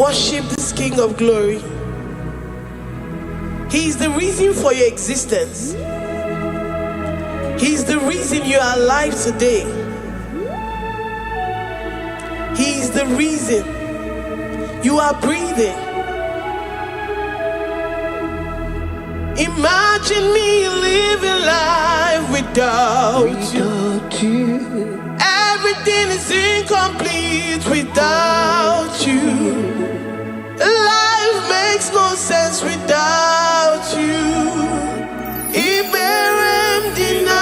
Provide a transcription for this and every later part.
Worship this King of Glory. He is the reason for your existence. He is the reason you are alive today. He is the reason you are breathing. Imagine me living life without you. Everything is incomplete without you. Life makes no sense without you. Iberem deny.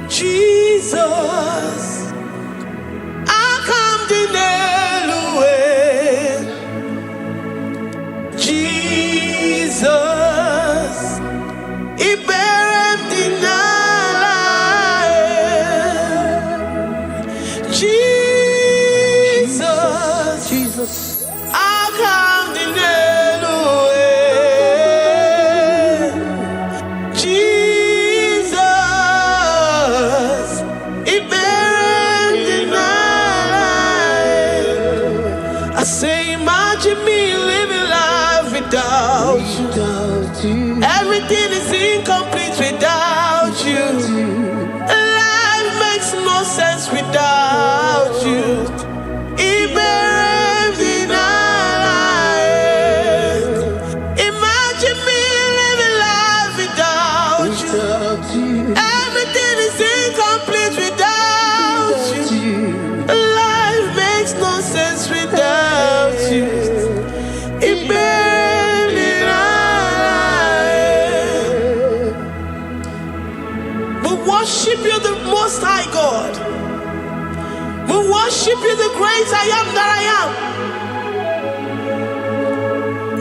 Jesus, I come deny. Jesus, Iberem deny. Jesus, I come deny. Jesus, Iberem deny. I say, imagine me living life without you. Everything is incomplete without you. Life makes no sense without you. Iberem deny. Imagine me living life without you. Everything is incomplete without you. Life makes no sense without you. Iberem deny. We worship you, the Most High God. We worship you, the great I am that I am.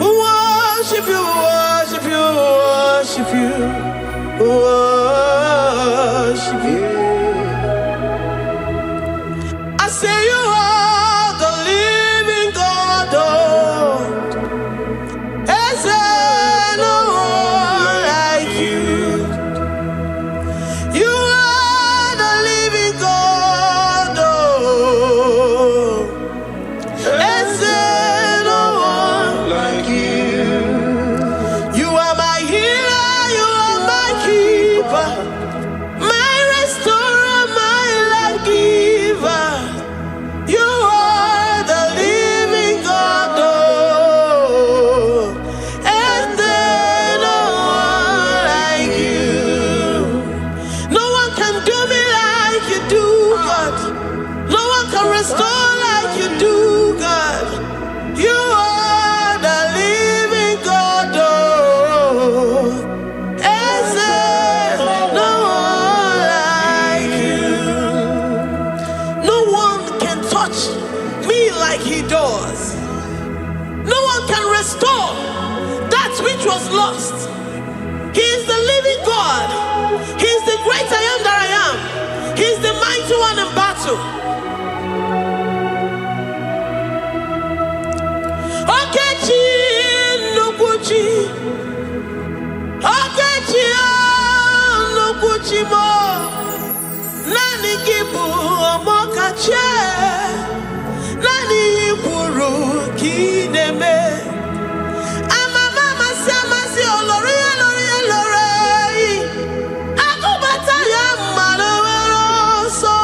We worship you, worship you, worship you, worship you. I say you are the living God. Is there no one like you? You are the living God. Is there no one like you? You are my healer, you are my keeper, my restorer, my life giver. You are the living God. Is there no one like you? No one can do me like you do, God. No one can restore like you do, God. You are the living God. Is there no one like you? No one can touch me like he does. No one can restore that which was lost. He is the living God. He is the great I am that I am. He is the mighty one in battle. Okechi Nukuchi. Okechi Nukuchi mo. Nani gibu omokache. Nani iburu kineme. Amama si olori olori olori. Akubata ya malowero so.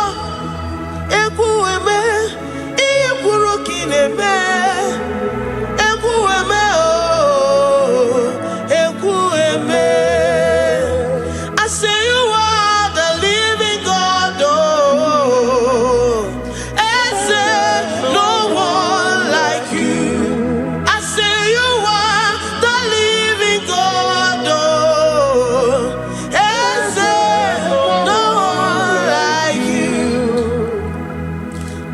Ekueme iburu kineme. Ekueme oh. Ekueme. I say you are the living God. Oh. Is there no one like you? I say you are the living God. Oh. Is there no one like you?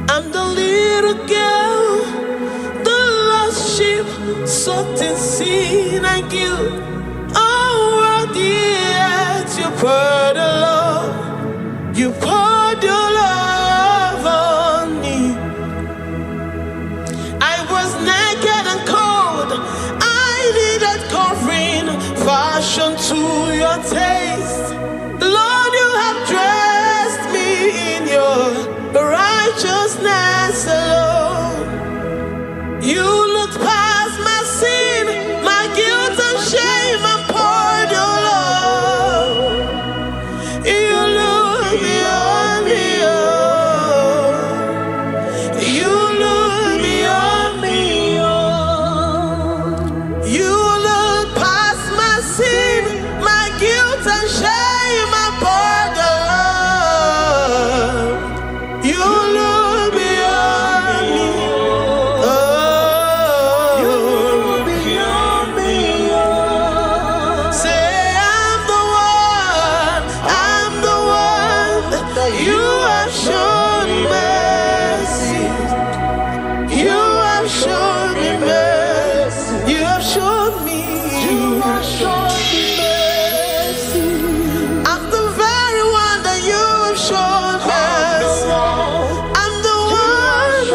I'm the little girl, the lost sheep, soaked in sin and guilt. Oh, worthy yet you poured your love. You poured your love on me. I was naked and cold. I needed covering, fashioned to your taste. Lord, you have dressed me in your righteousness alone. You looked past my sin, my guilt and shame, and poured your love. You look beyond me, oh. You look beyond me, oh. You look past my sin, my guilt and shame, and poured your love. You look beyond me, oh. You look beyond me, oh. Say I'm the one that you have shown mercy. You have shown me mercy. You have shown me. You have shown me mercy. I'm the very one that you have shown mercy. I'm the one.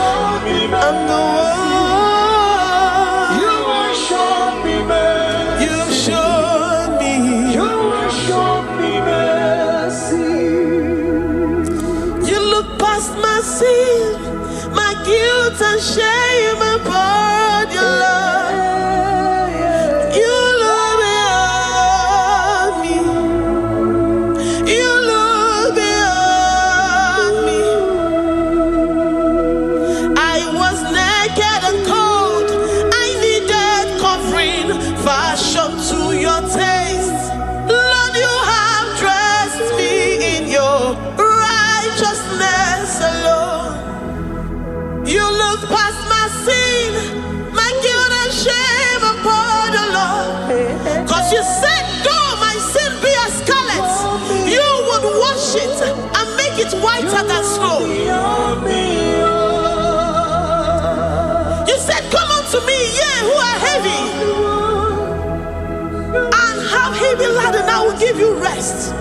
I'm the one. You have shown me mercy. You have shown me. You have shown me mercy. You look past my sin, my guilt and shame, and poured your love. You look beyond me. You look beyond me. I was naked and cold. I needed covering, fashioned to your taste. Lord, you have dressed me in your righteousness alone. You look past my sin, my guilt and shame, and poured your love. Cause you said, though my sin be as scarlet, you would wash it and make it whiter than snow. You said, come unto me, ye who are heavy, and have heavy laden, I will give you rest.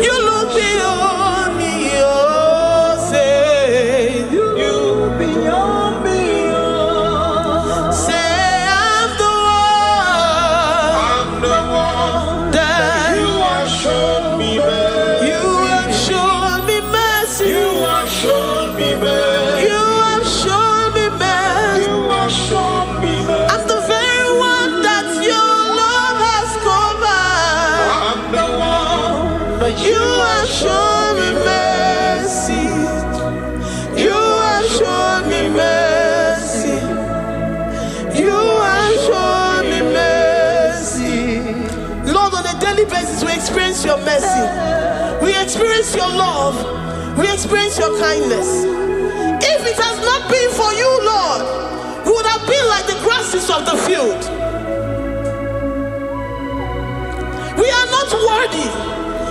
You look beyond me, oh, say, you look beyond me, oh. Say, I'm the one that you have shown me mercy. You have shown me mercy. You have shown me mercy. You have shown me mercy. You have shown me mercy. I'm the very one that your love has covered. I'm the one that you have shown me mercy. You have shown me mercy. You have shown me mercy. Lord, on a daily basis, we experience your mercy. We experience your love. We experience your kindness. If it has not been for you, Lord, we would have been like the grasses of the field. We are not worthy,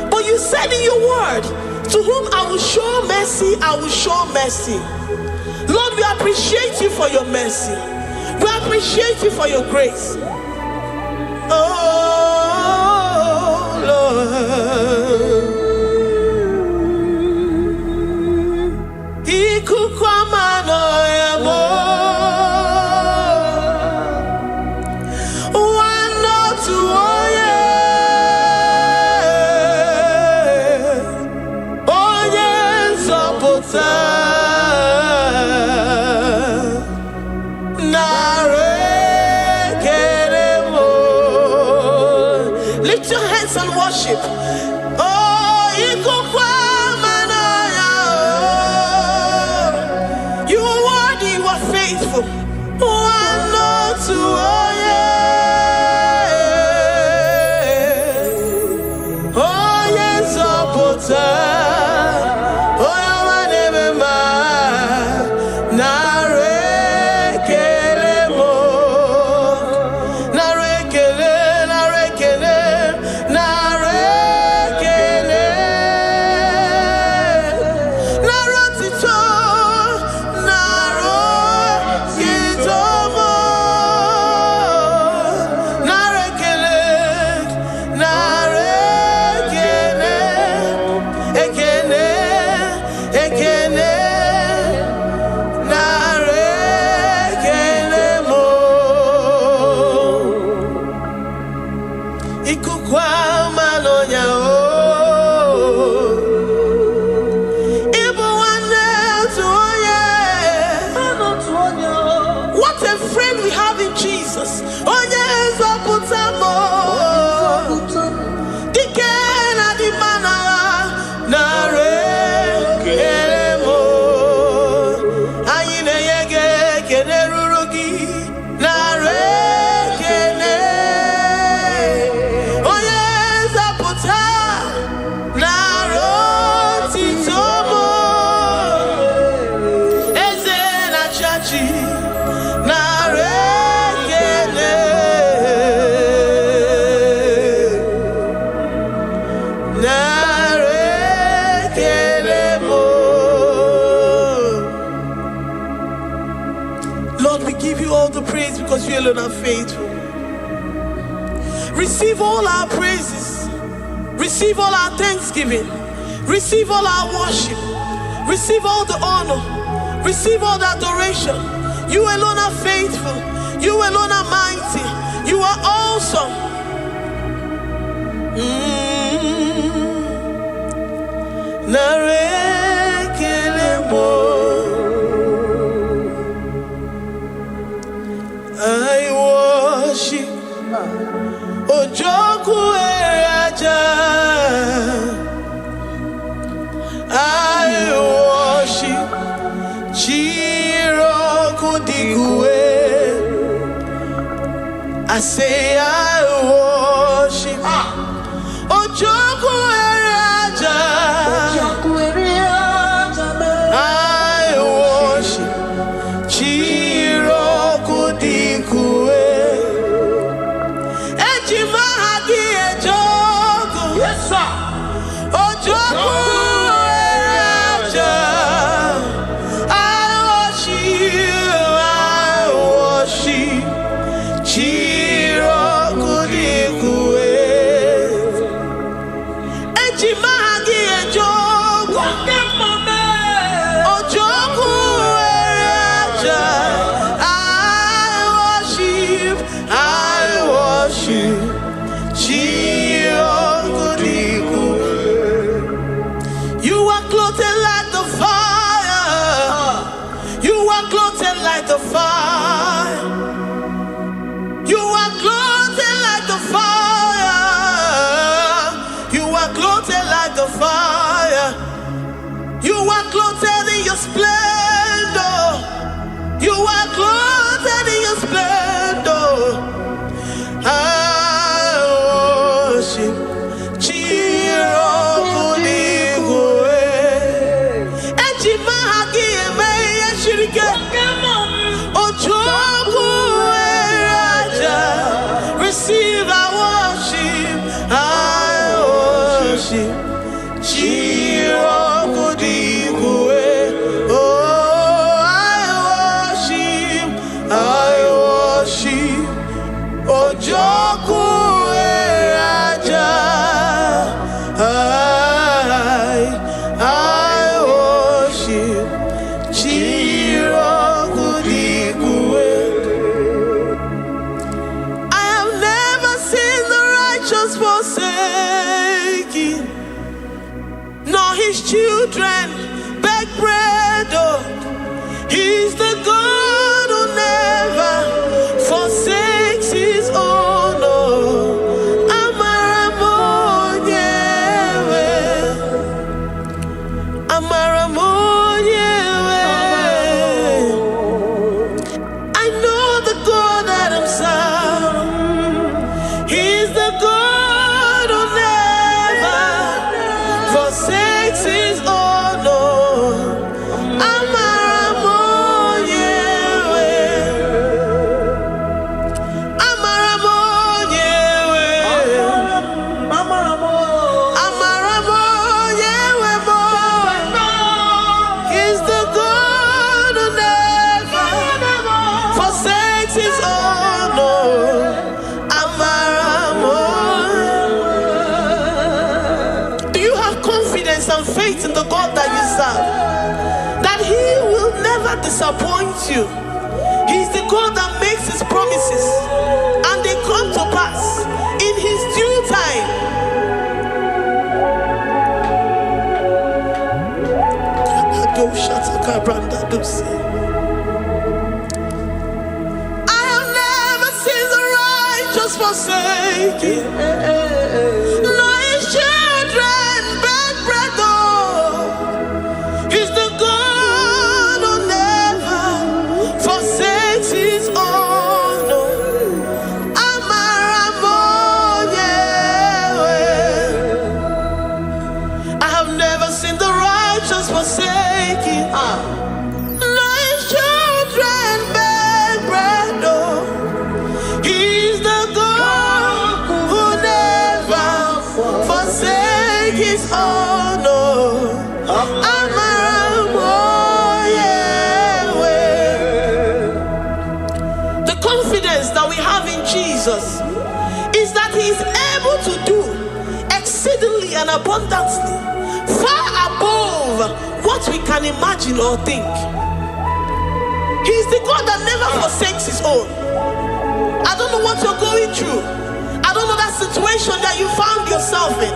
but you said in your word, to whom I will show mercy, I will show mercy. Lord, we appreciate you for your mercy. We appreciate you for your grace. Oh, Lord. Lift your hands and worship. Oh, you are worthy, you are faithful. we have in Jesus. Onye nzọpụta m, dike na dị mma n'agha, nara ekele m. Anyị na-enye gị ekele ruru gị, nara ekele. Onye nzọpụta, nara otito m. Eze na-achị achị, nara ekele. Nara ekele m. Lord, we give you all the praise because you alone are faithful. Receive all our praises. Receive all our thanksgiving. Receive all our worship. Receive all the honor. Receive all the adoration. You alone are faithful. You alone are mighty. You are awesome. Nara ekele mo. I worship Ojoku Eraja. I worship Chiroku Digwe. I say I worship Ojoku Eraja. I worship Chiroku Digwe. Ejimahagi Ejoku. Yes, sir. Ojoku Eraja. I worship Chiroku Digwe. Ejimahagi Ejoku. Ojoku Eraja. I worship Chiroku Digwe. You are clothed like the fire. You are clothed like the fire. You are clothed like the fire. You are clothed like the fire. You are clothed in your splendor. You are clothed in your splendor. I worship Chiroku Digwe. Ejimahagi eme yeshirike. Ojoku Eraja. Receive our worship. I worship Chiroku Digwe. Oh, I worship Ojoku Eraja. I worship Chiroku Digwe. I have never seen the righteous forsaken, nor his children beg bread. Oh, he's the God who never forsakes his own. Oh, Amaramonyewe, Amaramonyewe. I know the God that I'm serving. He's the God who never forsakes his own. Oh, Amaramonyewe, Amaramonyewe, Amaramonyewe mo. He's the God who never forsakes his own. Oh, Amaramonyewe. Do you have confidence and faith in the God that you serve? That he will never disappoint you. He's the God that makes his promises and they come to pass in his due time. I have forsaken. No, his children beg bread, oh. He's the God who never forsakes his own. I have never seen the righteous forsaken. No, his children beg bread, oh. He's the God who never forsakes his own, oh. The confidence that we have in Jesus is that he is able to do exceedingly and abundantly, far above what we can imagine or think. He is the God that never forsakes his own. I don't know what you're going through. I don't know that situation that you found yourself in.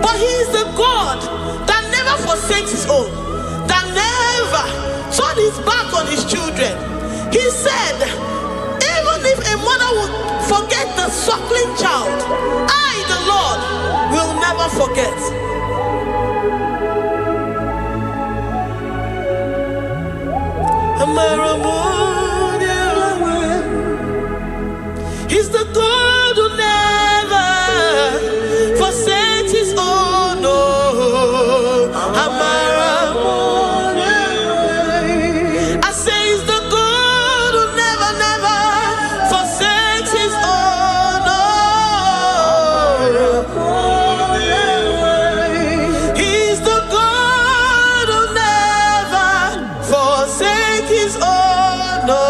But he is the God that never forsakes his own, that never turned his back on his children. He said, even if a mother would forget the suckling child, I, the Lord, will never forget. He's the God who never forsakes his own, no. I say he's the God who never, never forsakes his own, no. He's the God who never forsakes his own, no.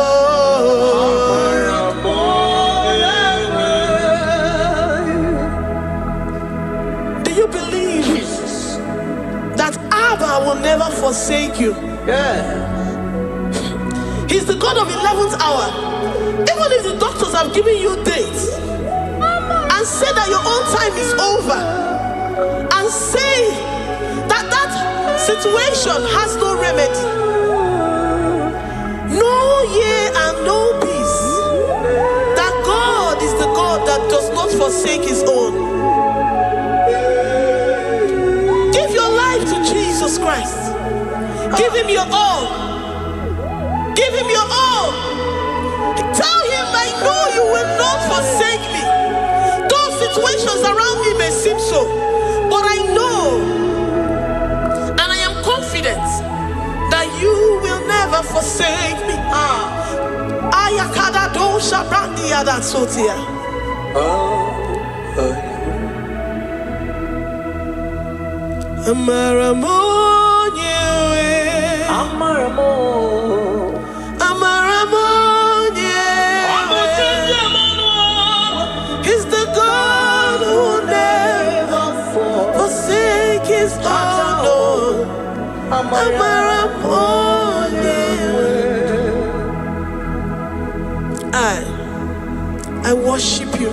Will never forsake you. He's the God of 11th hour. Even if the doctors have given you dates and say that your own time is over, and say that that situation has no remedy, no year and no peace, that God is the God that does not forsake his own. Give your life to Jesus Christ. Give him your all. Give him your all. Tell him, I know you will not forsake me. Those situations around me may seem so, but I know and I am confident that you will never forsake me. Ayakada dosha brandi yada sotia. Amaramo, he's the God who never forsakes his own. I worship you.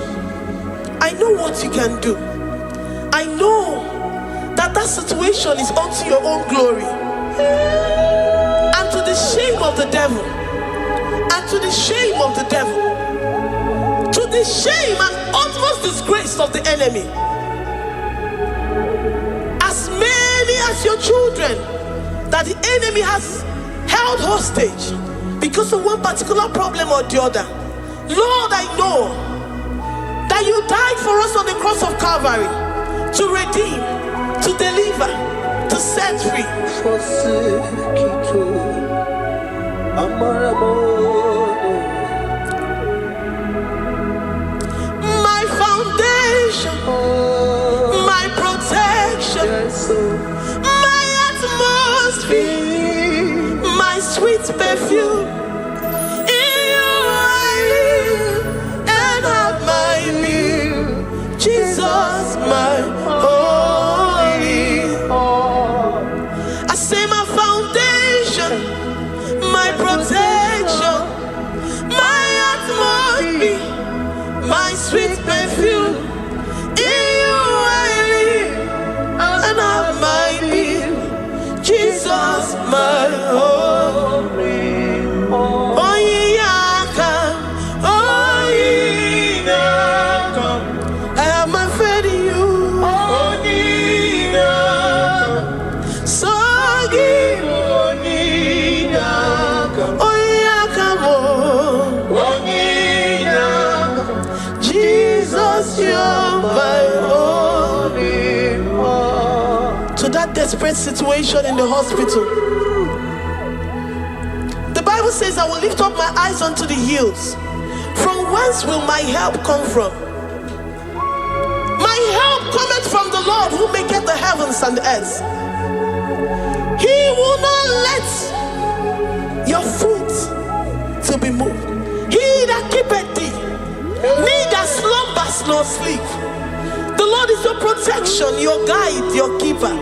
I know what you can do. I know that situation is unto your own glory, and to the shame of the devil, and to the shame of the devil, to the shame and utmost disgrace of the enemy. As many as your children that the enemy has held hostage because of one particular problem or the other, Lord, I know that you died for us on the cross of Calvary to redeem, to deliver, to set free. My foundation, my protection, my atmosphere, my sweet perfume. In you I live and have my being. Jesus, my my sweet perfume, in you I live and have my being. Jesus, my holy, oh yeah, oh yeah. desperate situation in the hospital. The Bible says, I will lift up my eyes unto the hills. From whence will my help come from? My help cometh from the Lord who maketh the heavens and the earth. He will not let your foot to be moved. He that keepeth thee, neither slumbers nor sleep. The Lord is your protection, your guide, your keeper.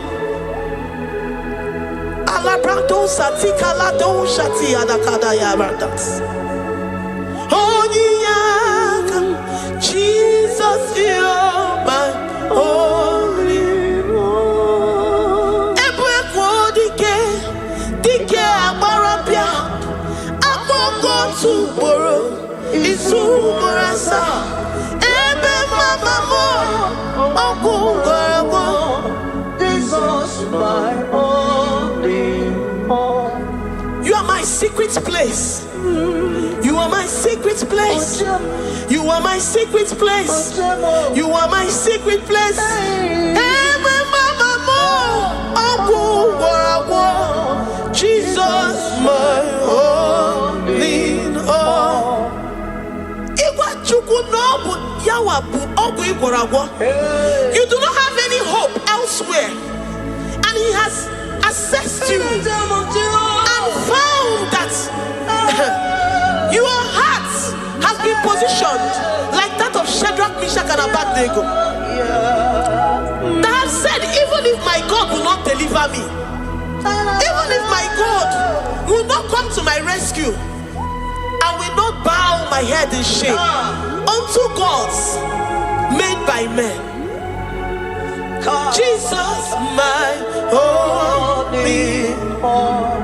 Jesus, you're my only one. You are my secret place. You are my secret place. You are my secret place. You are my secret place. Jesus, my only all. You do not have any hope elsewhere, and He has assessed you and found that your heart has been positioned like that of Shadrach, Meshach, and Abednego. That have said, even if my God will not deliver me, even if my God will not come to my rescue, I will not bow my head in shame unto gods made by men. Jesus, my only one.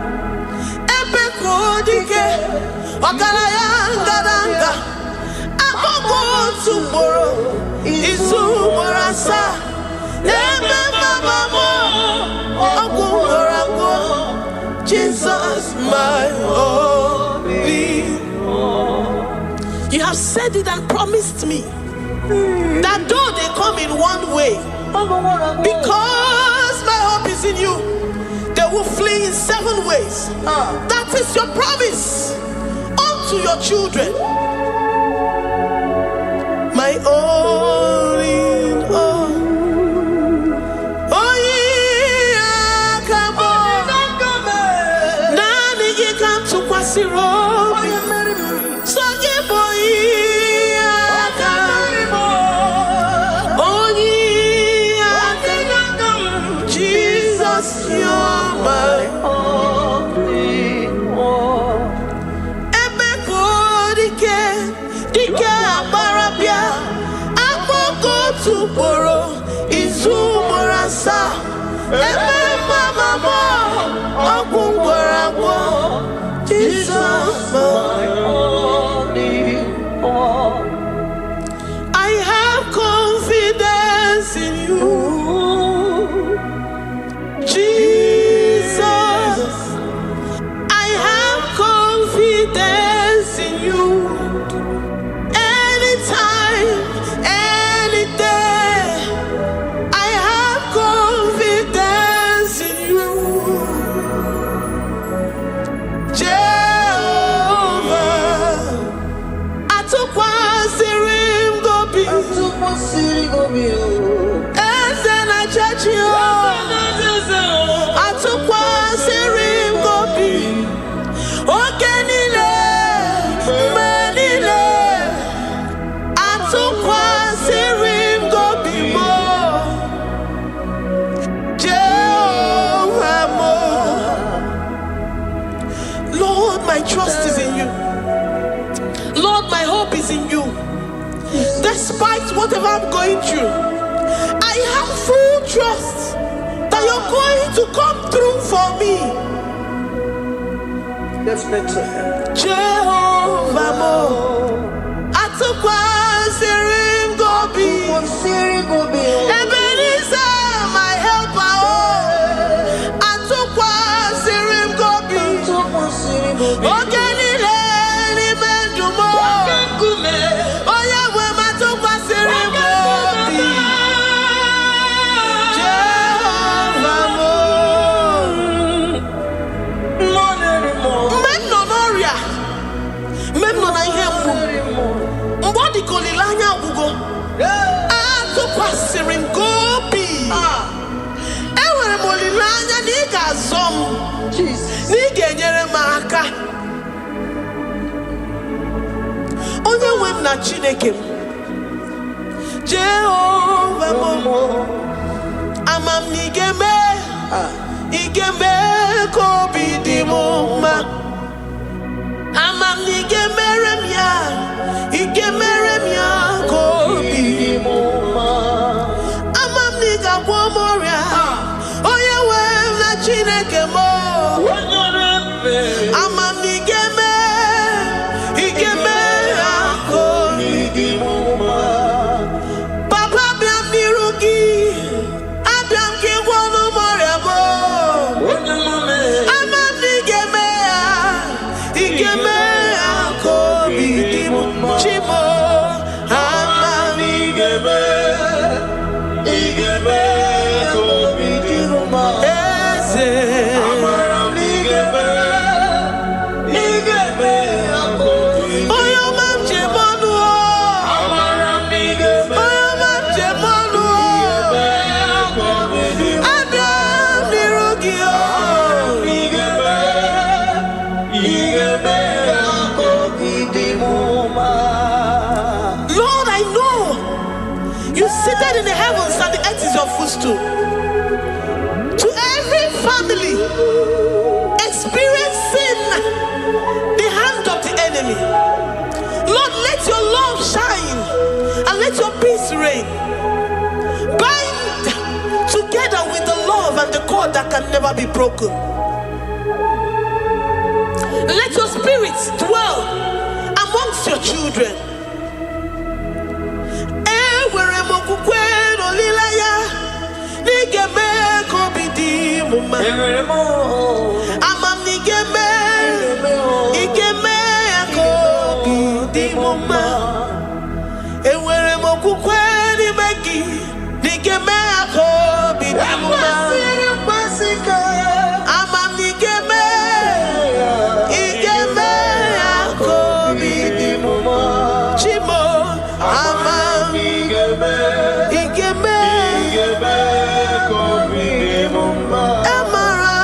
Jesus, my only one. You have said it and promised me that though they come in one way, because my hope is in you, they will flee in 7 ways. That is your promise unto your children. My only all. Oh yeah, come on. Nani you come to Kwasiro. So you boy. Jesus, you're my only one. Jesus, my only one. I have confidence in you, Jesus. I have confidence in you. Anytime, any day, I have confidence in you, Jehovah. I took one serim go be, and then I judge you. I took one serim go be, okay, Nile, Manile. I took one serim go be more, Jehovah more. Lord, my trust is in you. Lord, my hope is in you. Despite whatever I'm going through, I have full trust that you're going to come through for me. Let's mentor him. Jehovah Mo. I took one serim go be. Ebenezer, my helper. I took one serim go be. Okay. Jehovah n'aka. Onye nwe m na Chineke m, Jehova mo, ama m na ị ga-eme ka obi dị m mma. Ama m na ị ga-emere m ya, ị ga-emere m ya ka obi dị m mma. Ama m na ị ga-agwọ m ọrịa, onye nwe m na Chineke m. Ama m na ị ga-eme ya ka obi dị m mma. Papa bịa m n'iru gị, abịa m ka ị gwọọ m ọrịa m. Ama m na ị ga-eme ya ka obi dị m mma. Chimo, ama m na ị ga-eme ka obi dị m mma. Eze, amara m na ị ga-eme ya ka obi dị m mma. Onye ọma m ji eme ọnụ, amara m na ị ga-eme. Onye ọma m ji eme ọnụ, abịa m n'iru gị, ị ga-eme ya ka obi dị m mma. Lord, I know you seated in the heavens and the earth is your footstool. To every family experiencing the hand of the enemy, Lord, let your love shine and let your peace reign. Bind together with the love and the cord that can never be broken. Let your spirit dwell amongst your children. Enwere m okwukwe n'olileanya na ị ga-eme ka obi dị m mma. Ama m na ị ga-eme ya ka obi dị m mma. Enwere m okwukwe n'ime gị na ị ga-eme ya ka obi dị m mma. Ama m na ị ga-eme ya ka obi dị m mma. Chimo, ama m na ị ga-eme ka obi dị m mma. Amara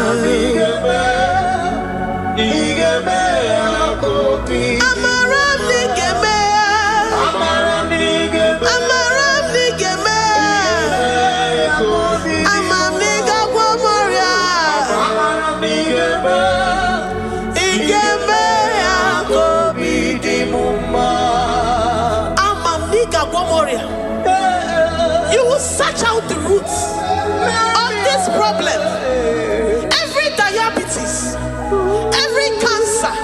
m na ị ga-eme ya ka obi dị m mma. Amara m na ị ga-eme ya. Amara m na ị ga-eme ya ka obi dị m mma. Ama m na ị ga-agwọ m ọrịa. Amara m na ị ga-eme ya ka obi dị m mma. Ama m na ị ga-agwọ m ọrịa. You will search out the roots of this problem. Every diabetes, every cancer,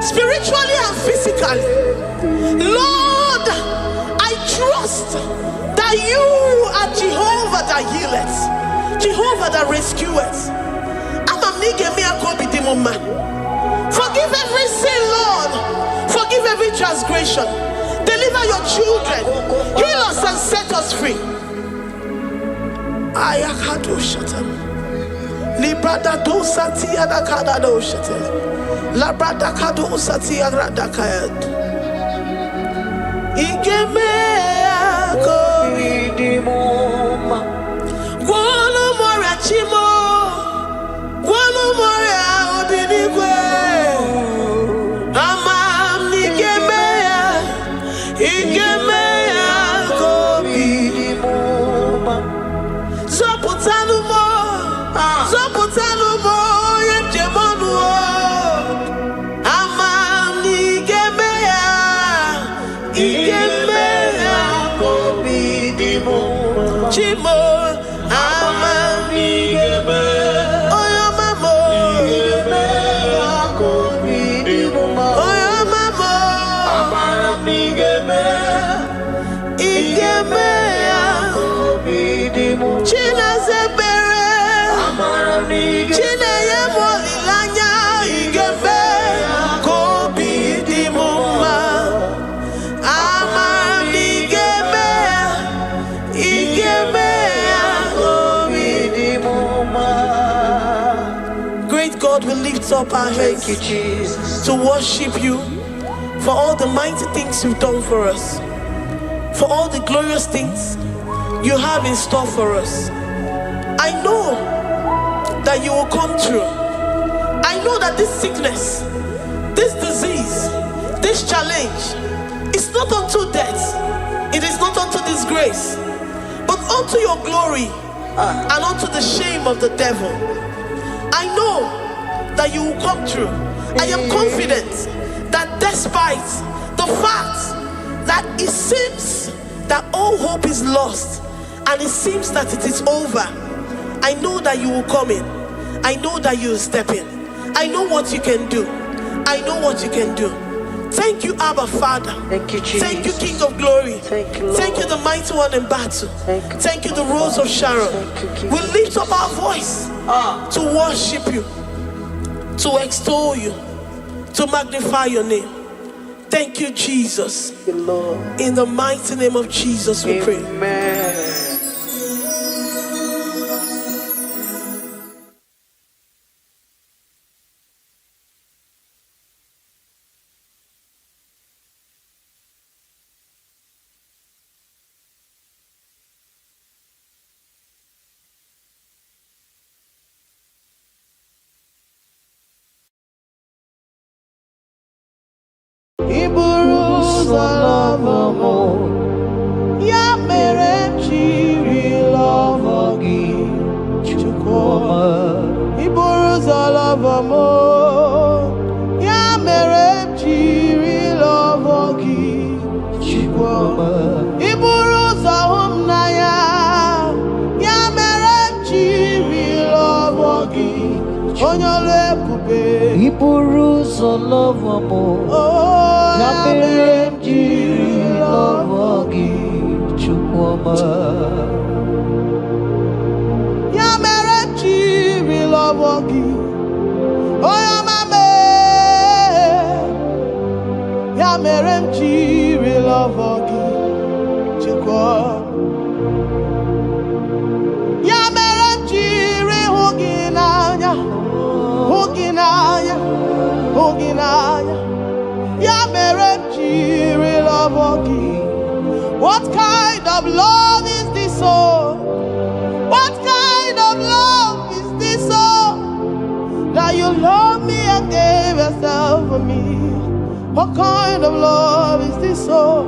spiritually and physically. Lord, I trust that you are Jehovah that healeth, Jehovah that rescueth. Forgive every sin, Lord. Forgive every transgression. Deliver your children. Heal us and set us free. Ayakado shatan. Librada do sati adakada do shatan. Labrada kado sati agrada kayad. Igeme akoridimoma. Gwolo mora chimo. Gwolo mora obinigwe. Amam nigeme ya. Igeme akoridimoma. Zoputanu mo. Zoputanu mo. Yemjemonu. Amam nigeme ya. Igeme akoridimoma. Chimo. Amam nigeme. Oyo mamo. Igeme akoridimoma. Oyo mamo. Amam nigeme. Igeme akoridimoma. China zebere. Amam nigeme. China yemolilanya. Igeme akoridimoma. Amam nigeme. Igeme akoridimoma. Great God, we lift up our hands Thank you, Jesus. to worship you for all the mighty things you've done for us, for all the glorious things you have in store for us. I know that you will come through. know that this sickness, this disease, this challenge is not unto death, it is not unto disgrace, but unto your glory and unto the shame of the devil. I know that you will come through. I am confident that despite the fact that it seems that all hope is lost and it seems that it is over, I know that you will come in. I know that you will step in. I know what you can do. I know what you can do. Thank you, Abba Father. Thank you, Jesus. Thank you, King of Glory. Thank you, Lord. Thank you, the mighty one in battle. Thank you, the Rose of Sharon. We lift up our voice to worship you, to extol you, to magnify your name. Thank you, Jesus. Thank you, Lord. In the mighty name of Jesus we pray. Amen. Ya mere chiri love gi chukoma. Iburuza love mo. Ya mere chiri love gi chukoma. Iburuza humna ya. Ya mere chiri love gi onyole kube. Iburuza love mo. Ya mere chiri love gi chukoma. Ya mere chiri love gi. Oh ya mame. Ya mere chiri love gi chukoma. Ya mere chiri huginanya. Huginanya. Huginanya. Ya mere chiri love gi. What kind of love is this, oh? What kind of love is this, oh? That you love me and gave yourself for me. What kind of love is this, oh?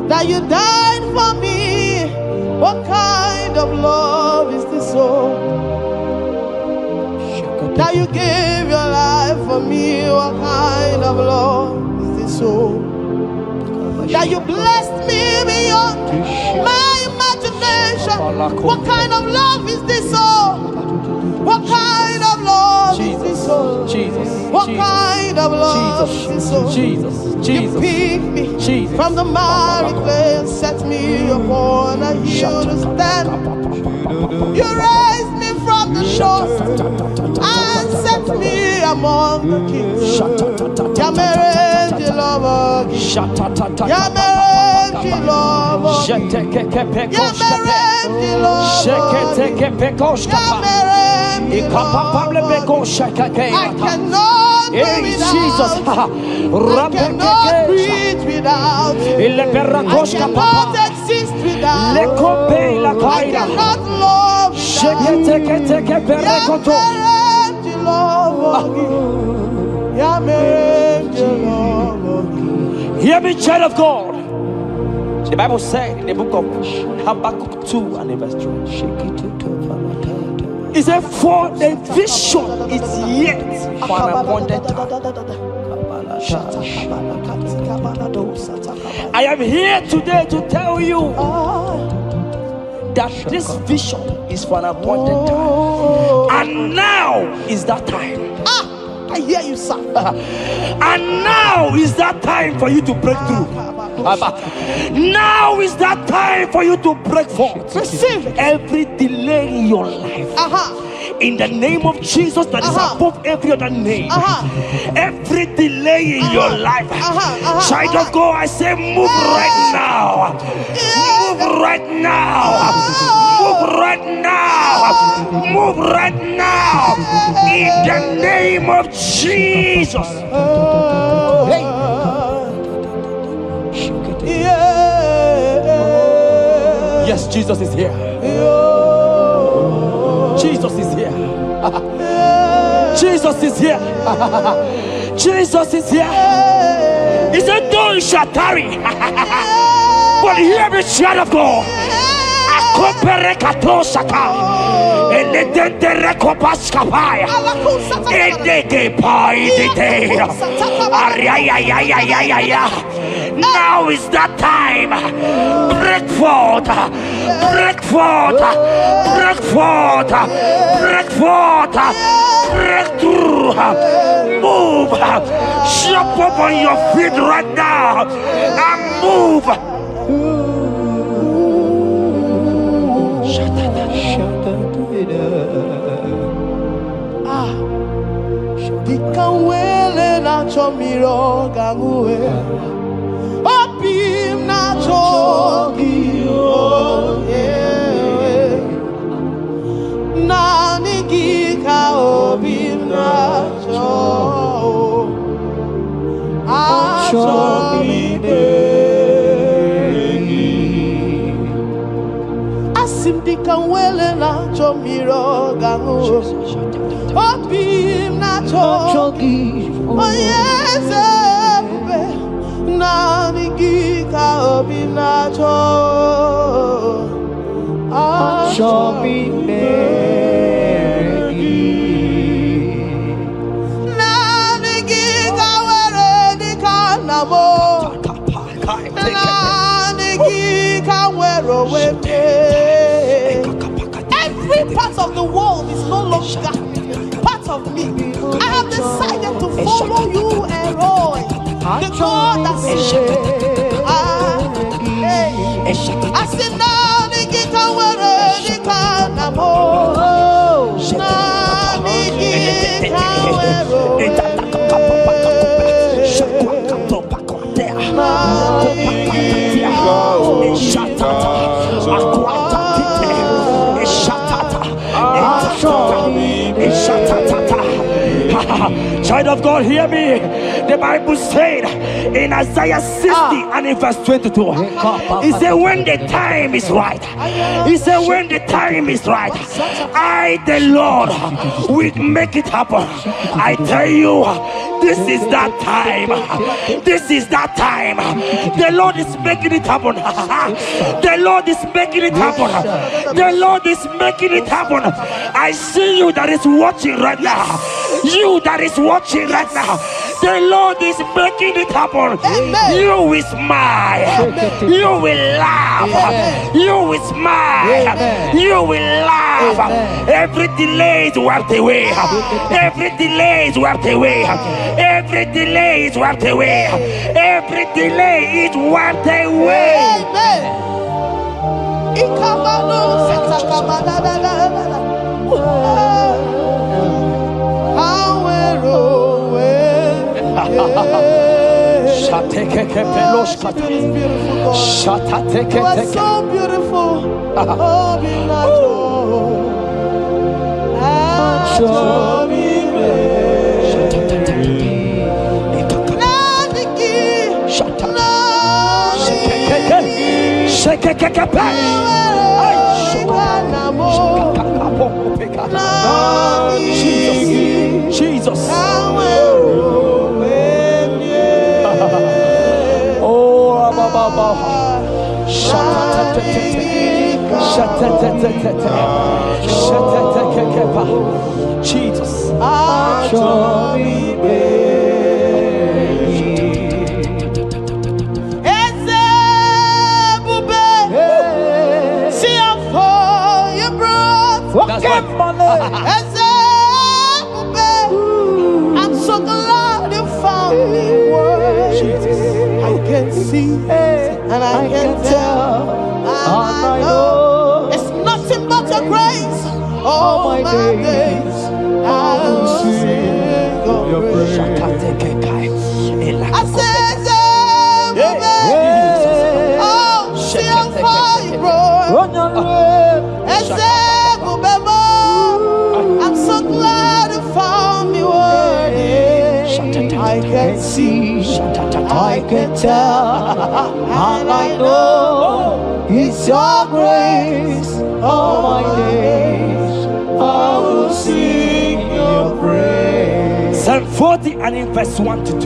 That you died for me. What kind of love is this, oh? That you gave your life for me. What kind of love is this, oh? That you blessed me beyond my imagination. What kind of love is this, oh? What kind of love is this, oh? What kind of love is this, oh? You picked me from the miry clay and set me upon a hill to stand. You raised me from the shore and set me among the kings. Ya mere love, ya mere love, ya mere love, I cannot do without. I cannot breathe without. I cannot exist without. I cannot love without. Hear me, child of God. The Bible said in the book of Habakkuk 2 and verse 3. It said, for the vision is yet for an appointed time. I am here today to tell you that this vision is for an appointed time. And now is that time. I hear you, sir. And now is that time for you to break through. Now is that time for you to break forth. Receive every delay in your life. In the name of Jesus that is above every other name. Every delay in your life. Child of God, I say move right now. Move right now. Move right now. Move right now. In the name of Jesus. Hey. Yes, Jesus is here. Jesus is here. Jesus is here. Jesus is here. He said, though you shall tarry, but hear the child of God. Now is that time. Break forth, break forth, break forth, break forth, break through. Move, jump up on your feet right now and move. Dikanwele na chomiro gangwe Opim na chogi Nani gika opim na cho Achomi begi Asim dikanwele na chomiro gangwe Opim na chogi Oh yes, Nani gika opim na cho Achomi begi Nani gika were di kanamo Nani gika were wete Every part of the world is no longer part of me. I have decided to follow you and Roy, the God that says, I said, Nani gika were di kanamo Nani gika were Child of God, hear me. The Bible said in Isaiah 60 and in verse 22, he said, when the time is right, he said, when the time is right, I, the Lord, will make it happen. I tell you, this is that time. This is that time. The Lord is making it happen. The Lord is making it happen. The Lord is making it happen. I see you that is watching right now. You that is watching right now. The Lord is making it happen. Amen. You will smile. Amen. You will laugh. Amen. You will smile. Amen. You will laugh. Amen. Every delay is wiped away. Every delay is wiped away. Every delay is wiped away. Every delay is wiped away. Amen. Ikamano satakamana. You are so beautiful. Oh, be Jesus. Jesus. I'm so glad you found me worthy. I can see and I can tell. I know it's nothing but your grace. All my days I will sing your praise. I said, oh, see how far you brought. I'm so glad you found me worthy. I can see, I can tell, and I know it's your grace. All my days I will sing your praise. 40 and in verse 1 to 2.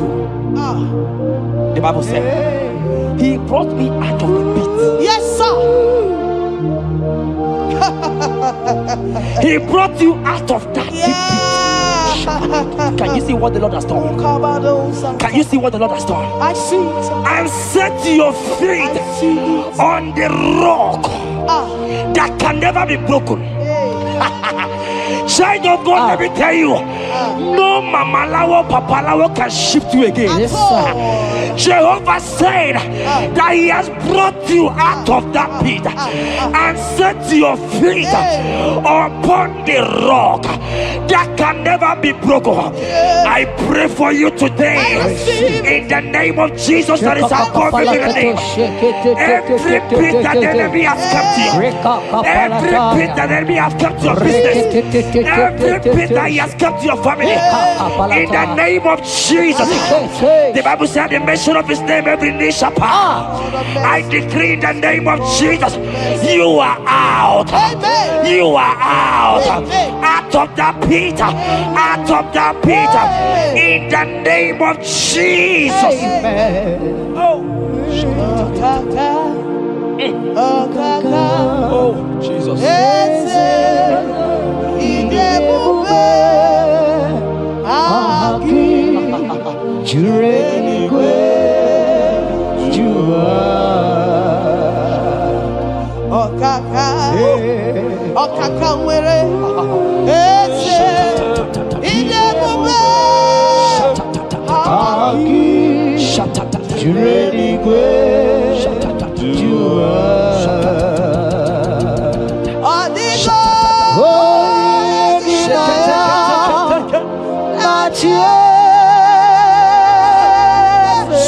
The Bible said, He brought me out of the pit. Yes, sir. He brought you out of that deep pit. Can you see what the Lord has done? Can you see what the Lord has done? I see it. And set your feet on the rock that can never be broken. Child of God, let me tell you, no Mama Lawo, Papa Lawo can shift you again. Yes, sir. Jehovah said that He has brought you out of that pit and set your feet upon the rock that can never be broken. I pray for you today in the name of Jesus that is above every name. Every pit that the enemy has kept you, every pit that the enemy has kept your business, every pit that He has kept your family, in the name of Jesus. The Bible said the mention of His name every knee shall bow. I decree in the name of Jesus, you are out. You are out. Out of that pit. Out of that pit. In the name of Jesus. Oh Jesus.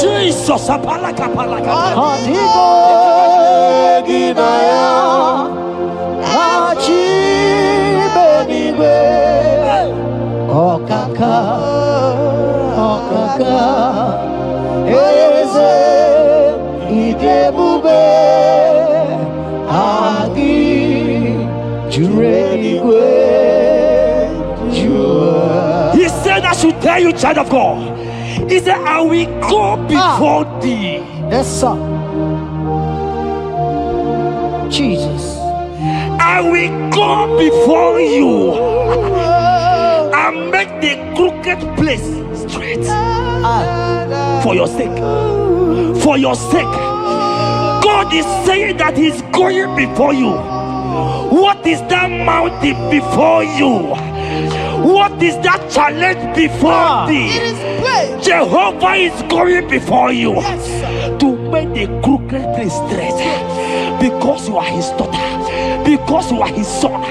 Jesus, apalaka. He said, I should tell you, child of God. He said, I will go before thee. Yes, sir. Jesus. I will go before you and make the crooked place straight. For your sake. For your sake. God is saying that He's going before you. What is that mountain before you? What is that challenge before thee? Jehovah is going before you to make the crooked place straight. Because you are His daughter. Because you are His son.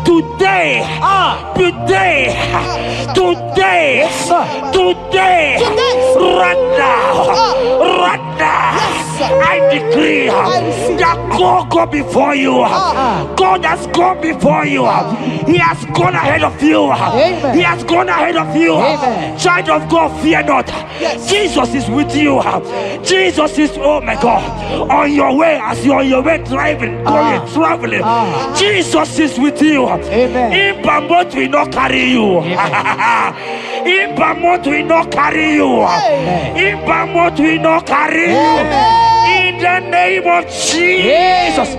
Today, right now, I decree that God go before you. God has gone before you. He has gone ahead of you. He has gone ahead of you. Child of God, fear not. Jesus is with you. Jesus is, oh my God, on your way, as you're on your way driving, traveling. Jesus is with you. In Bamot will not carry you. In Bamot will not carry you. In Bamot will not carry you. In the name of Jesus.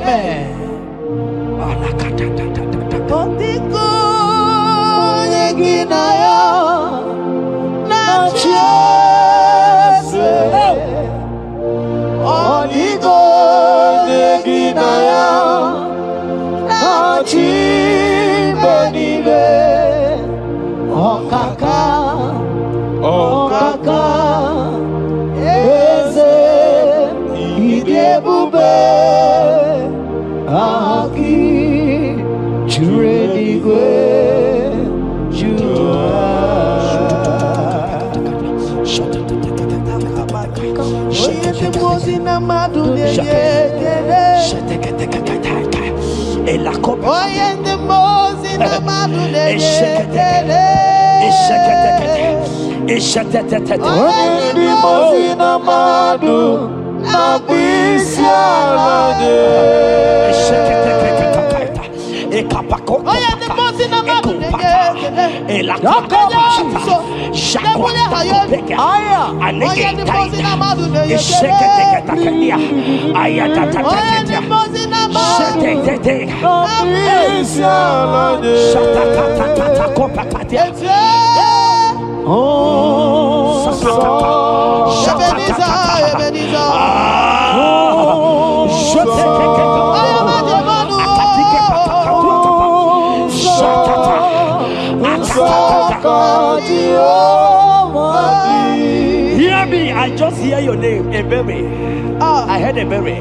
Hear me, I just hear your name, Ebere. I heard Ebere.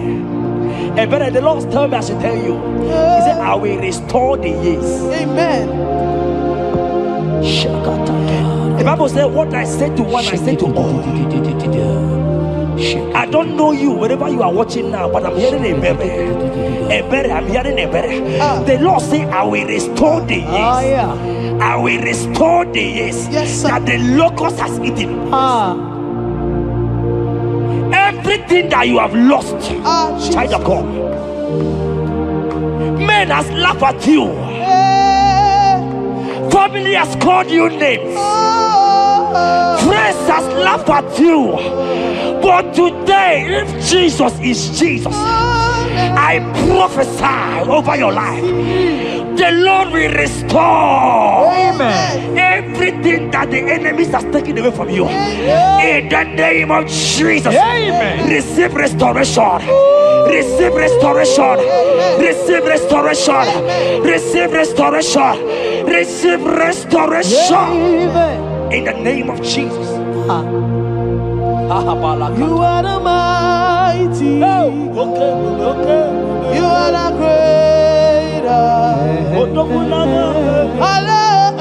Ebere, the Lord told me I should tell you. He said, I will restore the years. Amen. The Bible said, what I said to one, I said to all. I don't know you, wherever you are watching now, but I'm hearing Ebere. Ebere, I'm hearing Ebere. The Lord said, I will restore the years. I will restore the years that the locust has eaten. Everything that you have lost, child of God. Men has laughed at you. Family has called you names. Friends has laughed at you. But today, if Jesus is Jesus, I prophesy over your life. The Lord will restore. Amen. Everything that the enemies has taken away from you. In the name of Jesus. Amen. Receive restoration. Receive restoration. Receive restoration. Receive restoration. Receive restoration. In the name of Jesus. You are the mighty. You are the greater. Hallelujah.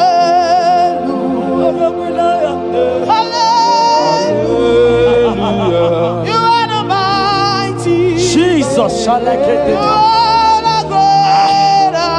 Hallelujah. You are the mighty. Jesus shall I get You are the greater.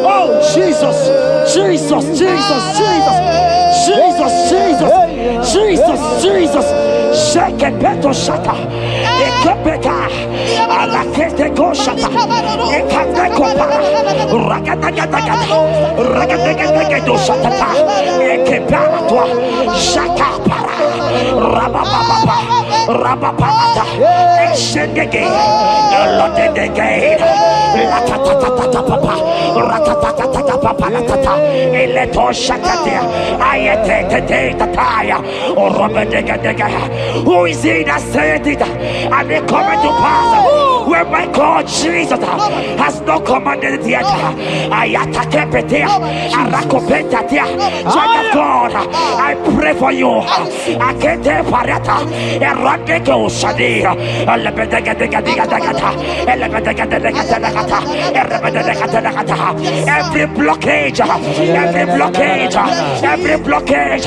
Oh Jesus, Jesus, Jesus, Jesus, Jesus, Jesus, Jesus, Jesus. Shake it, beto shaka. Ekepeka. Alakete go shaka. Ekateko para. Ragadagadaga. Ragadagadaga shaka. Ekepara toi. Shaka para. Rabababa. Rabababa. Exendege. Lotedege. Latatatata papa. Ratatatata papa. Latata. Eleto shakate. Ayete tete tataya. Who is he that said it and they come to pass where my God Jesus has not commanded it yet? Child of God, I pray for you. Every blockage, every blockage, every blockage,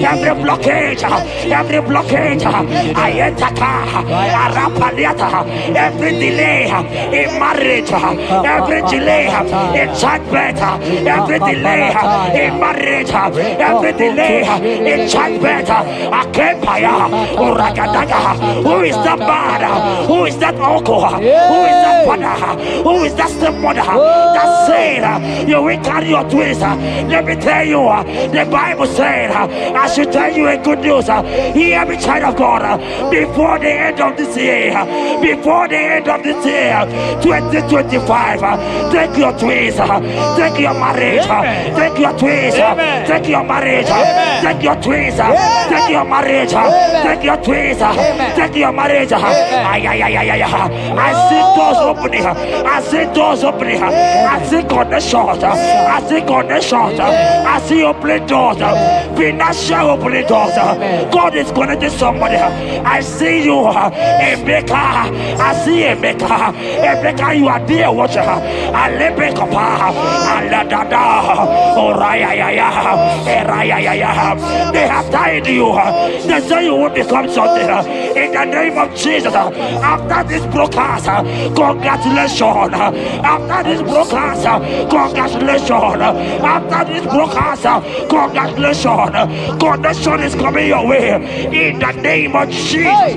every blockage, every blockage, every delay in marriage, every delay in childbirth, every delay in marriage, every delay in childbirth. Who is that man? Who is that uncle? Who is that father Who is that stepmother that said you will carry your twins? Let me tell you, the Bible said, I should tell you a good news. Hear me, child of God, before the end of this year, 2025, take your twins, take your marriage, take your twins, take your marriage, take your twins, take your marriage, take your twins, take your marriage. I see doors opening, I see doors opening, I see connections, I see connections, I see opening doors, financial opening doors. God is connecting somebody. I see you, Emeka. I see Emeka. Emeka, you are there, watcher. I let me come. They have tied you. They say you will become something. In the name of Jesus, after this broadcast, congratulations. After this broadcast, congratulations. After this broadcast, congratulations. Connection is coming your way. In the name of Jesus.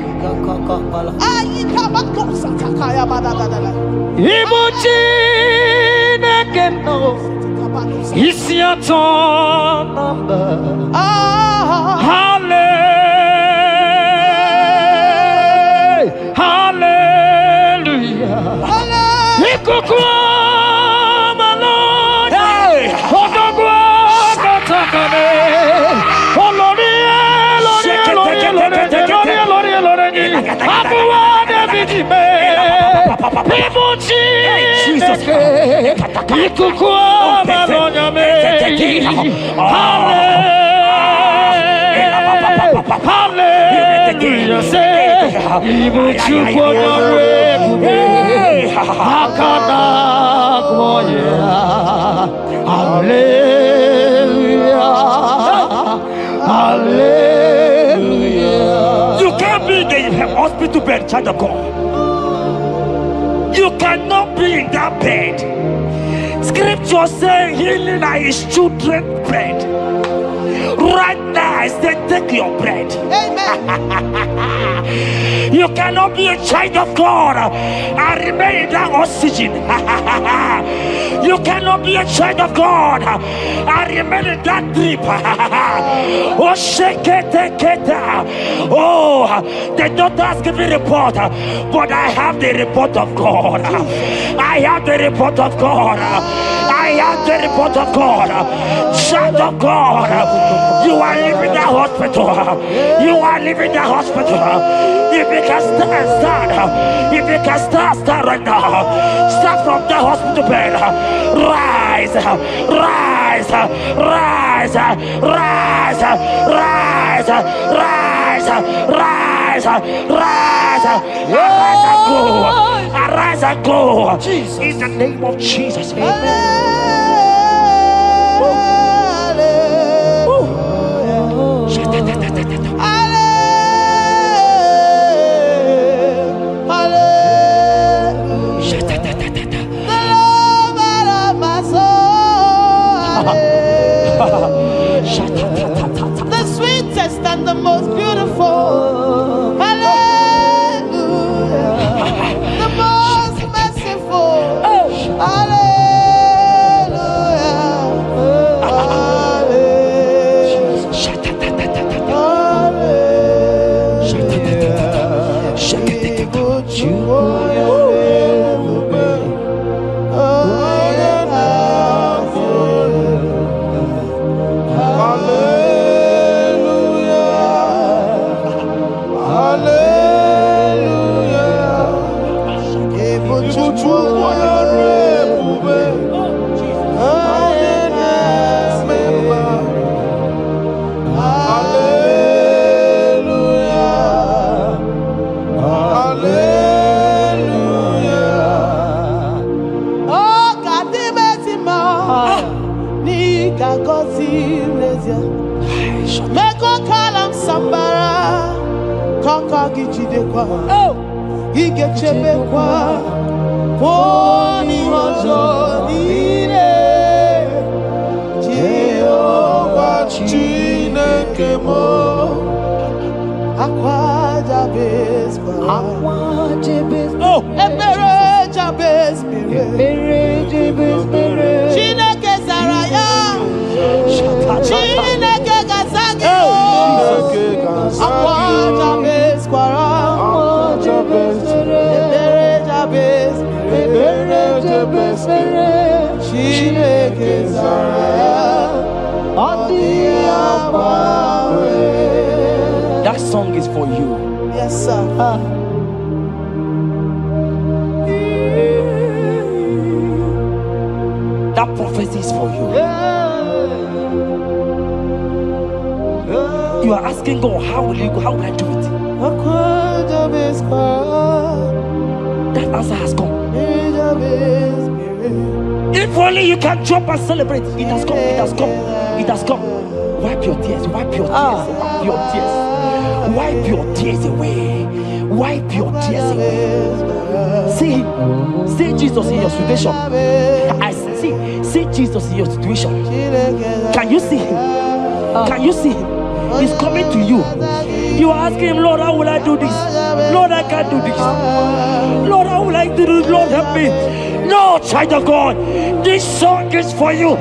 It's your turn number. Hallelujah. Hallelujah. You can't be in the hospital bed, child of God. You cannot be in that bed. Scripture saying healing are his children's bread. Right now, I say take your bread. Amen. You cannot be a child of God and remain in that oxygen. You cannot be a child of God and remain in that drip. Oh, shake it. Oh, the doctors give me a report, but I have the report of God. I have the report of God. I have the report of God. Child of God, you are leaving the hospital. You are leaving the hospital. If you can stand, if you can stand right now, start from the hospital bed. Rise, rise, rise, rise, rise, rise, rise, rise, arise and go, arise and go. In the name of Jesus. Amen. The sweetest and the most beautiful. Hallelujah. The most merciful. Chineke Zaraya. Chineke Gazagi. Akwaja bes kwara. Chineke Zaraya. That song is for you. Yes, sir. That prophecy is for you. You are asking God, how will you go? How will I do it? That answer has come. If only you can jump and celebrate. It has come. It has come. It has come. Wipe your tears. Wipe your tears. Wipe your tears. Wipe your tears away. Wipe your tears away. See Jesus in your situation. I see Jesus in your situation. Can you see him? Can you see him? He's coming to you. You are asking him, Lord, how will I do this? Lord, I can't do this. Lord, how will I do this? Lord, help me. No, child of God, this song is for you.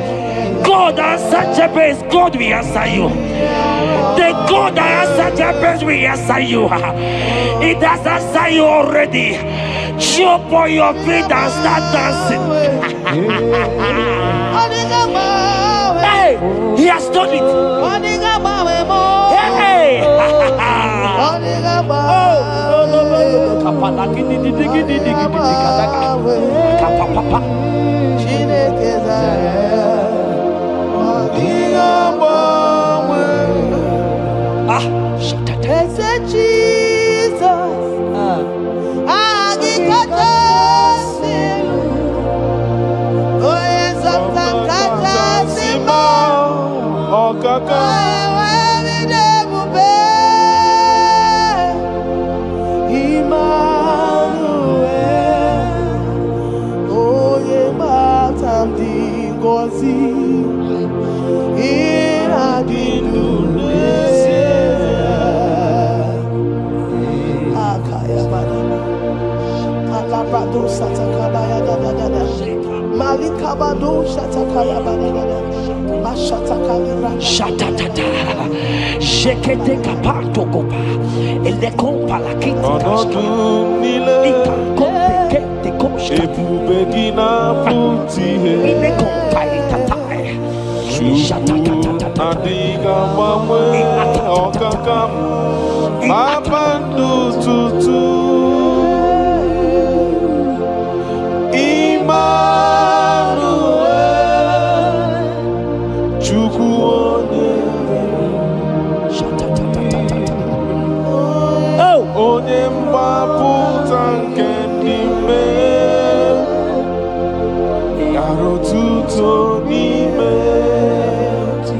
God answered Jabez, God will answer you. The God that answered Jabez will answer you. It has answered you already. Jump on your feet and start dancing. Hey, he has done it. Hey. Shatatata, Jekete kapato kopa, ele kompa la kiti kashka, ika kompe kete koshka, ine kompa itatai, shatatatata,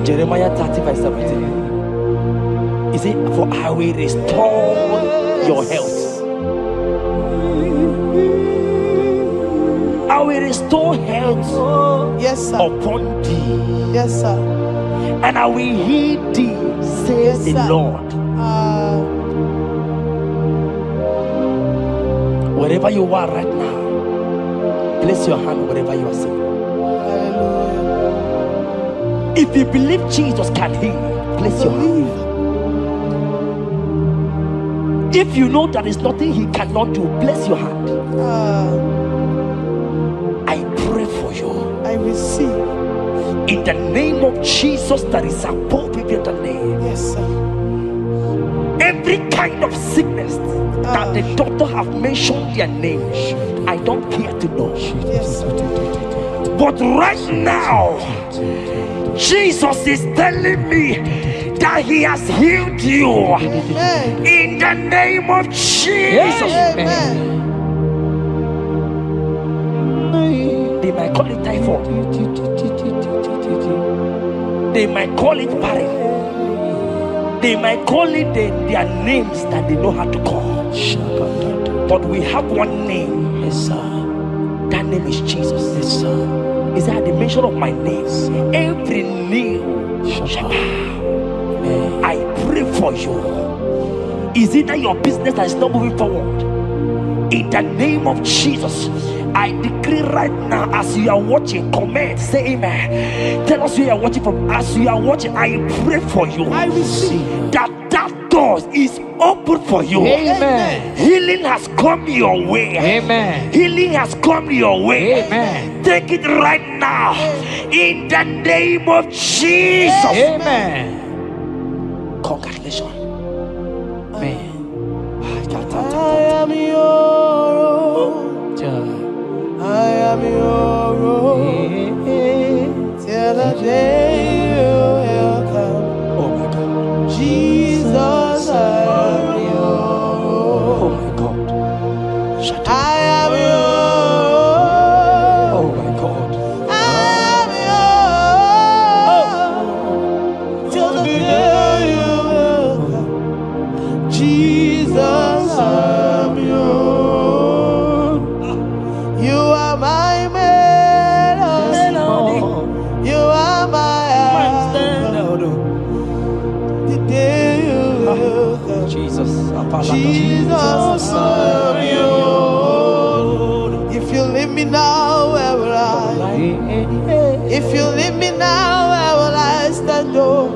Jeremiah 30:17. He said, for I will restore your health. I will restore health, yes, sir, upon thee. Yes, sir. And I will heal thee, says the Lord. Wherever you are right now, place your hand wherever you are sitting. If you believe Jesus can heal, place your hand. If you know there is nothing he cannot do, place your hand. I pray for you. I receive. In the name of Jesus that is above every other name. Yes, sir. Every kind of sickness that the doctor have mentioned their name, I don't care to know. Yes, sir. But right now, Jesus is telling me that he has healed you. Amen. In the name of Jesus. Amen. They might call it typhoid. They might call it barren. They might call it their names that they know how to call. But we have one name. Yes, sir. That name is Jesus. Yes, sir. Is that at the mention of my name, every knee shall bow. I pray for you. Is it that your business that is not moving forward? In the name of Jesus, I decree right now, as you are watching, comment, say amen. Tell us where you are watching from. As you are watching, I pray for you. I receive that door is open for you. Amen. Healing has come your way. Amen. Healing has come your way. Amen. Take it right now in the name of Jesus. Amen. Congratulations. Amen. I am your own. I am your own. Till the day you will come. Oh my God. Jesus, I am your Oh own. my God. Shut I up. am your Oh own. my God. I am your own. Till the day you will come. Jesus, I am your own. You are my melody. You are my anchor. The day you will come. Jesus. Jesus, I am your own. If you leave me now, where will I? If you leave me now, where will I stand? Oh,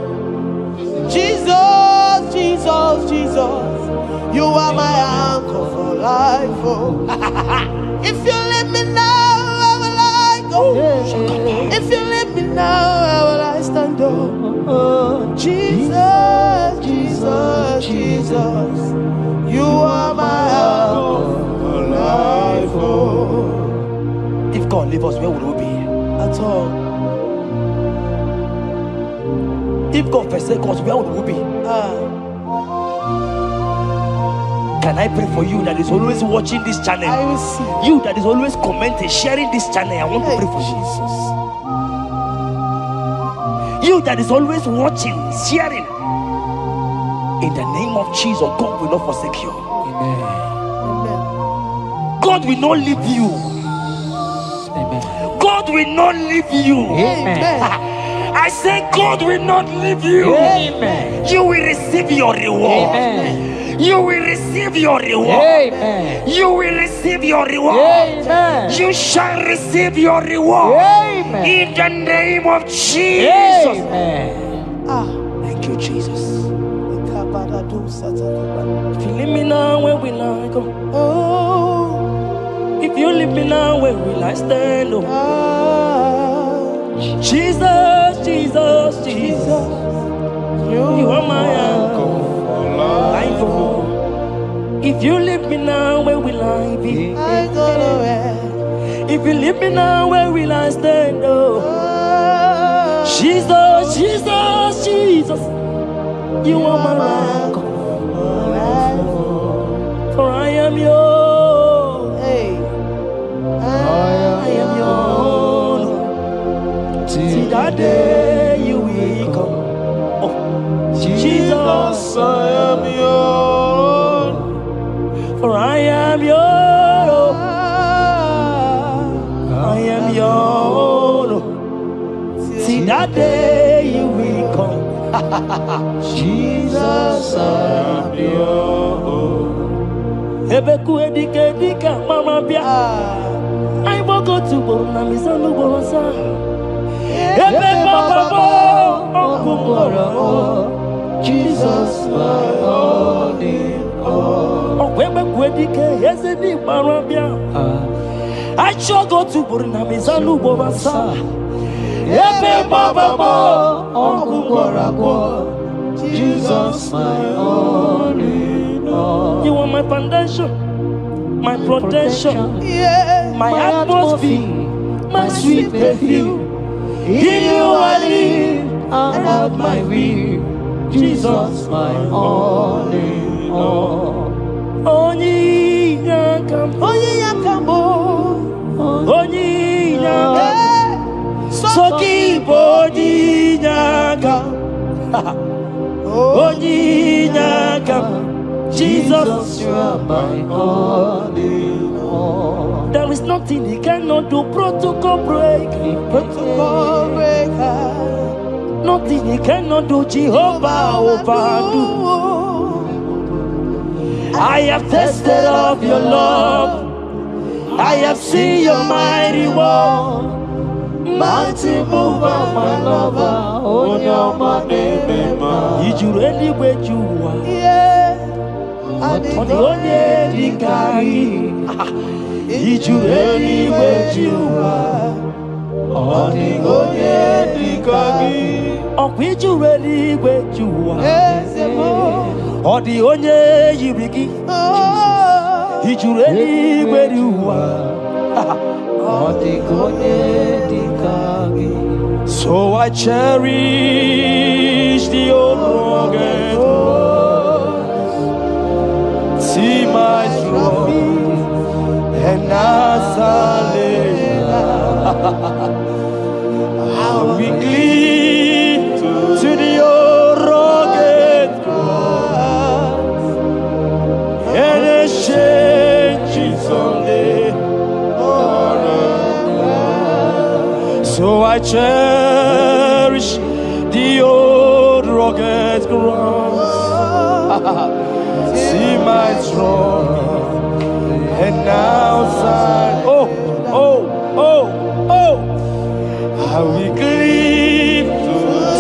Jesus, Jesus, Jesus, you are my anchor for life. Oh, if you leave me now, where will I go? If you leave me now, where will I stand? Oh, Jesus, Jesus, Jesus, you are my anchor for life. Oh, If God leave us, where would we be? at all. If God forsake us, where would we be? Can I pray for you that is always watching this channel? I receive. You that is always commenting, sharing this channel, I want to pray for you. You that is always watching, sharing. In the name of Jesus, God will not forsake you. Amen. Amen. God will not leave you. Amen. God will not leave you. Amen. I say God will not leave you. Amen. You will receive your reward. Amen. You will receive your reward. Amen. You will receive your reward. Amen. You shall receive your reward. Amen. In the name of Jesus. Amen. Thank you, Jesus. If If you leave me now, where will I go? oh, If you leave me now, where will I stand? Oh, Jesus, Jesus, Jesus. You are my anchor. Life, oh. If you leave me now, where will I be? I go nowhere. If you leave me now, where will I stand? Oh, Jesus, Jesus, Jesus. You are my anchor. For I am yours. Hey, I am yours. See that day you will come. Oh, Jesus, I am yours. for I am yours. I am yours. See that day you will come. Jesus, I am yours. Ebeku edike dika mama bia. I won't go to Borna Misanu Boronsa. Ebe Baba Jesus, my all in all. Oh, Ebeku edike yezedi mama bia. I shall go to Borna Misanu Boronsa. Ebe Baba Jesus, my all in all. You are my foundation, my protection, Yeah, my atmosphere, my sweet perfume. In you I live and have my will. Jesus, my all in all. Only Yakam, Only Yakamo. only Yakam, Soki Bodi Yakam, only Yakam. Jesus, you are my all in all. there is nothing he cannot do. Protocol break, Protocol breaker. nothing he cannot do. Jehovah overdo. I have tasted of your love. I have seen your mighty work, mighty mover, my lover. Oh, your name, did you really wait you are? Yeah. On the only Dikari, did you really wait you are? On the only Dikari, oh, did you really wait you are? On the only you begin, did you really wait you are? So I cherish the old rugged road. See my trophy and as I lay I will cleave to the old rugged cross and exchange it someday. So I cherish the old rugged cross. See my throne, and now oh, I will cleave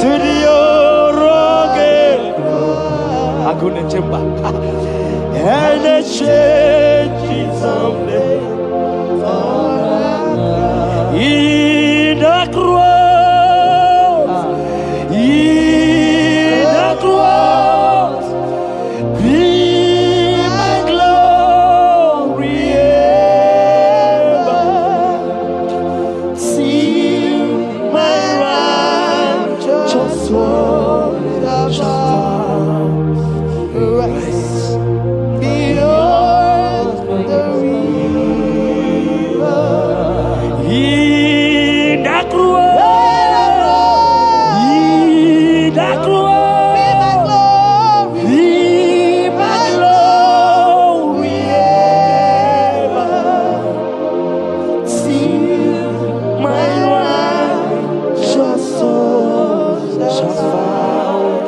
to the old rugged cross. I couldn't chamber, and I change it someday. In the cross, be my glory ever. See my righteous soul rise beyond the river. In the cross, be my glory ever. See my righteous soul shall find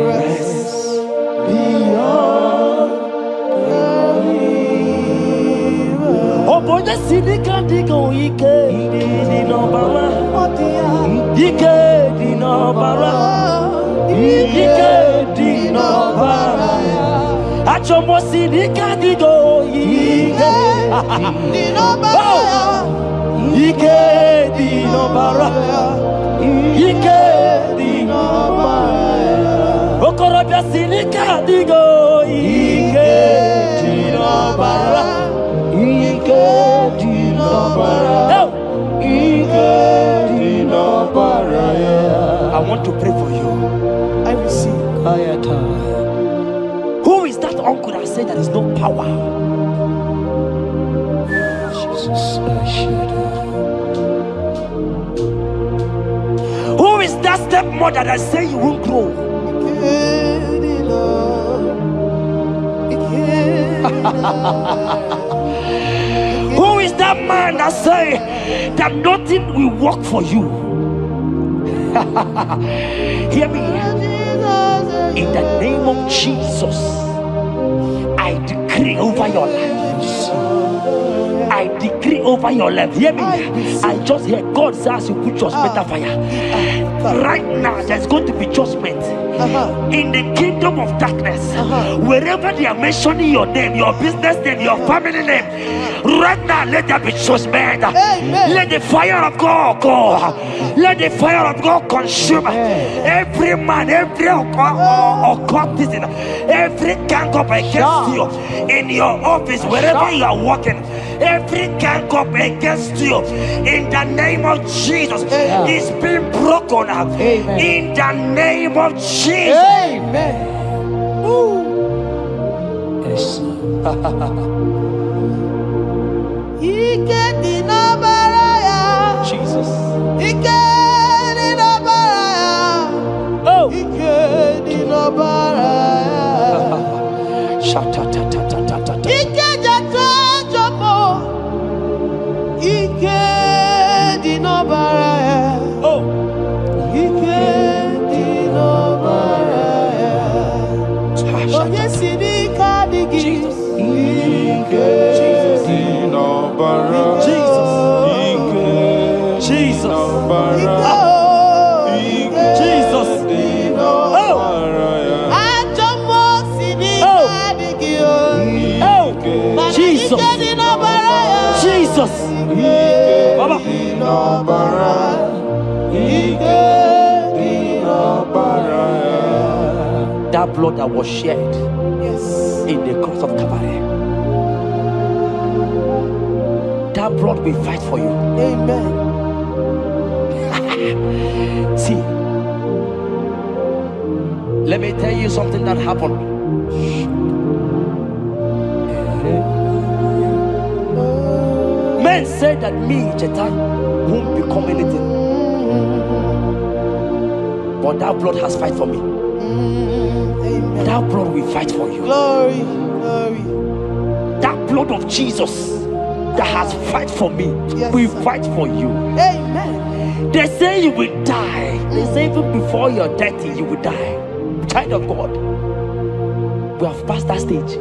rest beyond the river. Oh, boy, the city can't go. Ike di no bara. Ike di no bara. Ike di no bara. Achomo city can't go. Ike di no bara. Ike di no bara. Ike di no bara. Okorobia city can't go. Ike di no bara. Ike di no bara. I want to pray for you. I receive. Who is that uncle that said there is no power? Jesus, who is that stepmother that said you won't grow? Who is that man that say that nothing will work for you? Hear me. In the name of Jesus, I decree over your lives. I decree over your life. Hear me. I just hear God says you put your better fire. Right now, there's going to be judgment in the kingdom of darkness. Wherever they are mentioning your name, your business name, your family name, right now, let there be judgment. Let the fire of God go. Let the fire of God consume every man, every occultism, every gang up against you in your office, wherever you are working. Every gang up against you in the name of Jesus is being broken up. In the name of Jesus. Amen. Yes. Jesus. Jesus. Jesus. Jesus. Jesus. Jesus. Baba. That blood that was shed in the cross of Calvary, that blood will fight for you. Amen. See, let me tell you something that happened. Men say that me, Jetta, won't become anything, but that blood has fight for me. Amen. That blood will fight for you. Glory, glory. That blood of Jesus that has fight for me will fight for you. Amen. They say you will die. They say even before you're 30, you will die. Child of God, we have passed that stage.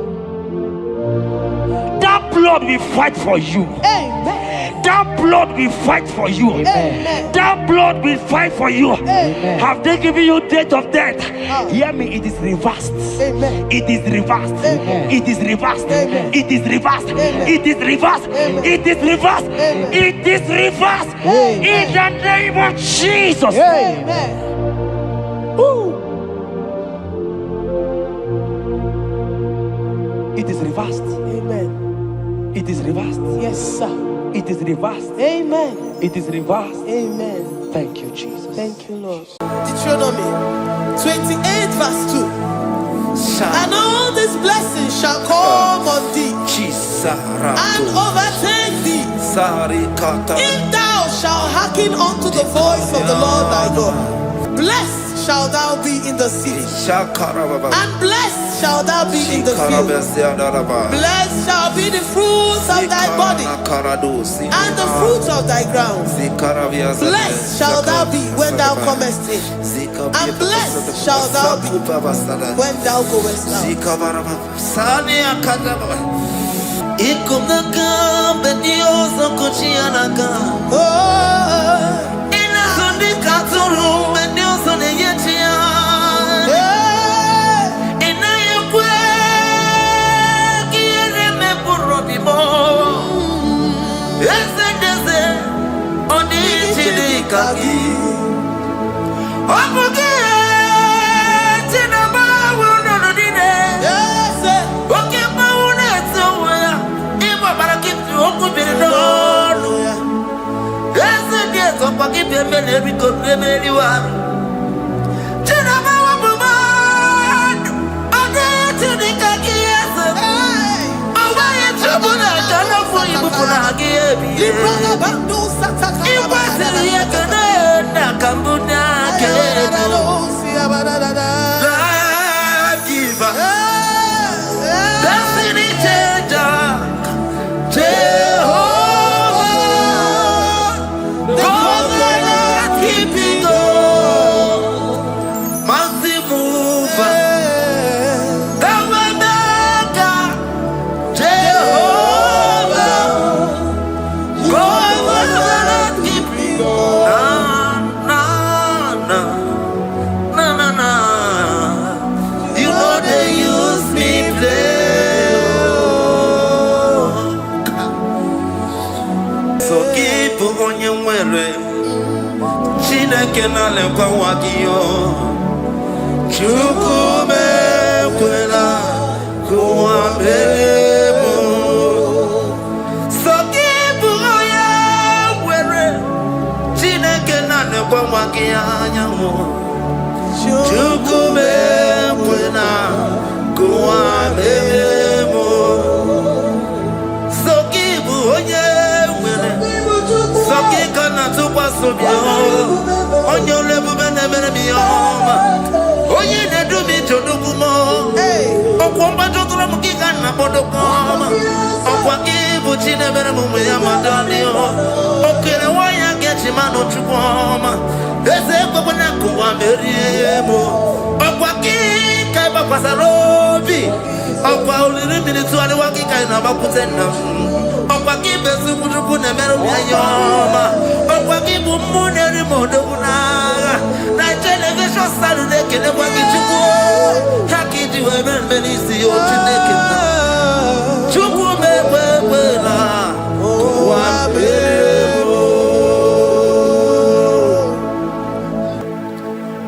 That blood will fight for you. Amen. That blood will fight for you. Amen. That blood will fight for you. Amen. Have they given you date of death? Hear me, it is reversed. Amen. It is reversed. Amen. It is reversed. Amen. It is reversed. Amen. It is reversed. Amen. It is reversed. Amen. It is reversed. Amen. In the name of Jesus. Amen. Ooh. It is reversed. Amen. It is reversed. Yes, sir. It is reversed. Amen. It is reversed. Amen. Thank you, Jesus. Thank you, Lord. Deuteronomy 28 verse 2. And all these blessings shall come on thee and overtake thee if thou shalt hearken unto the voice of the Lord thy God. Blessed shalt thou be in the city, and blessed shalt thou be in the field. Blessed shall be the fruit of thy body, and the fruit of thy ground. Blessed shalt thou be when thou comest in, and blessed shalt thou be when thou goest out.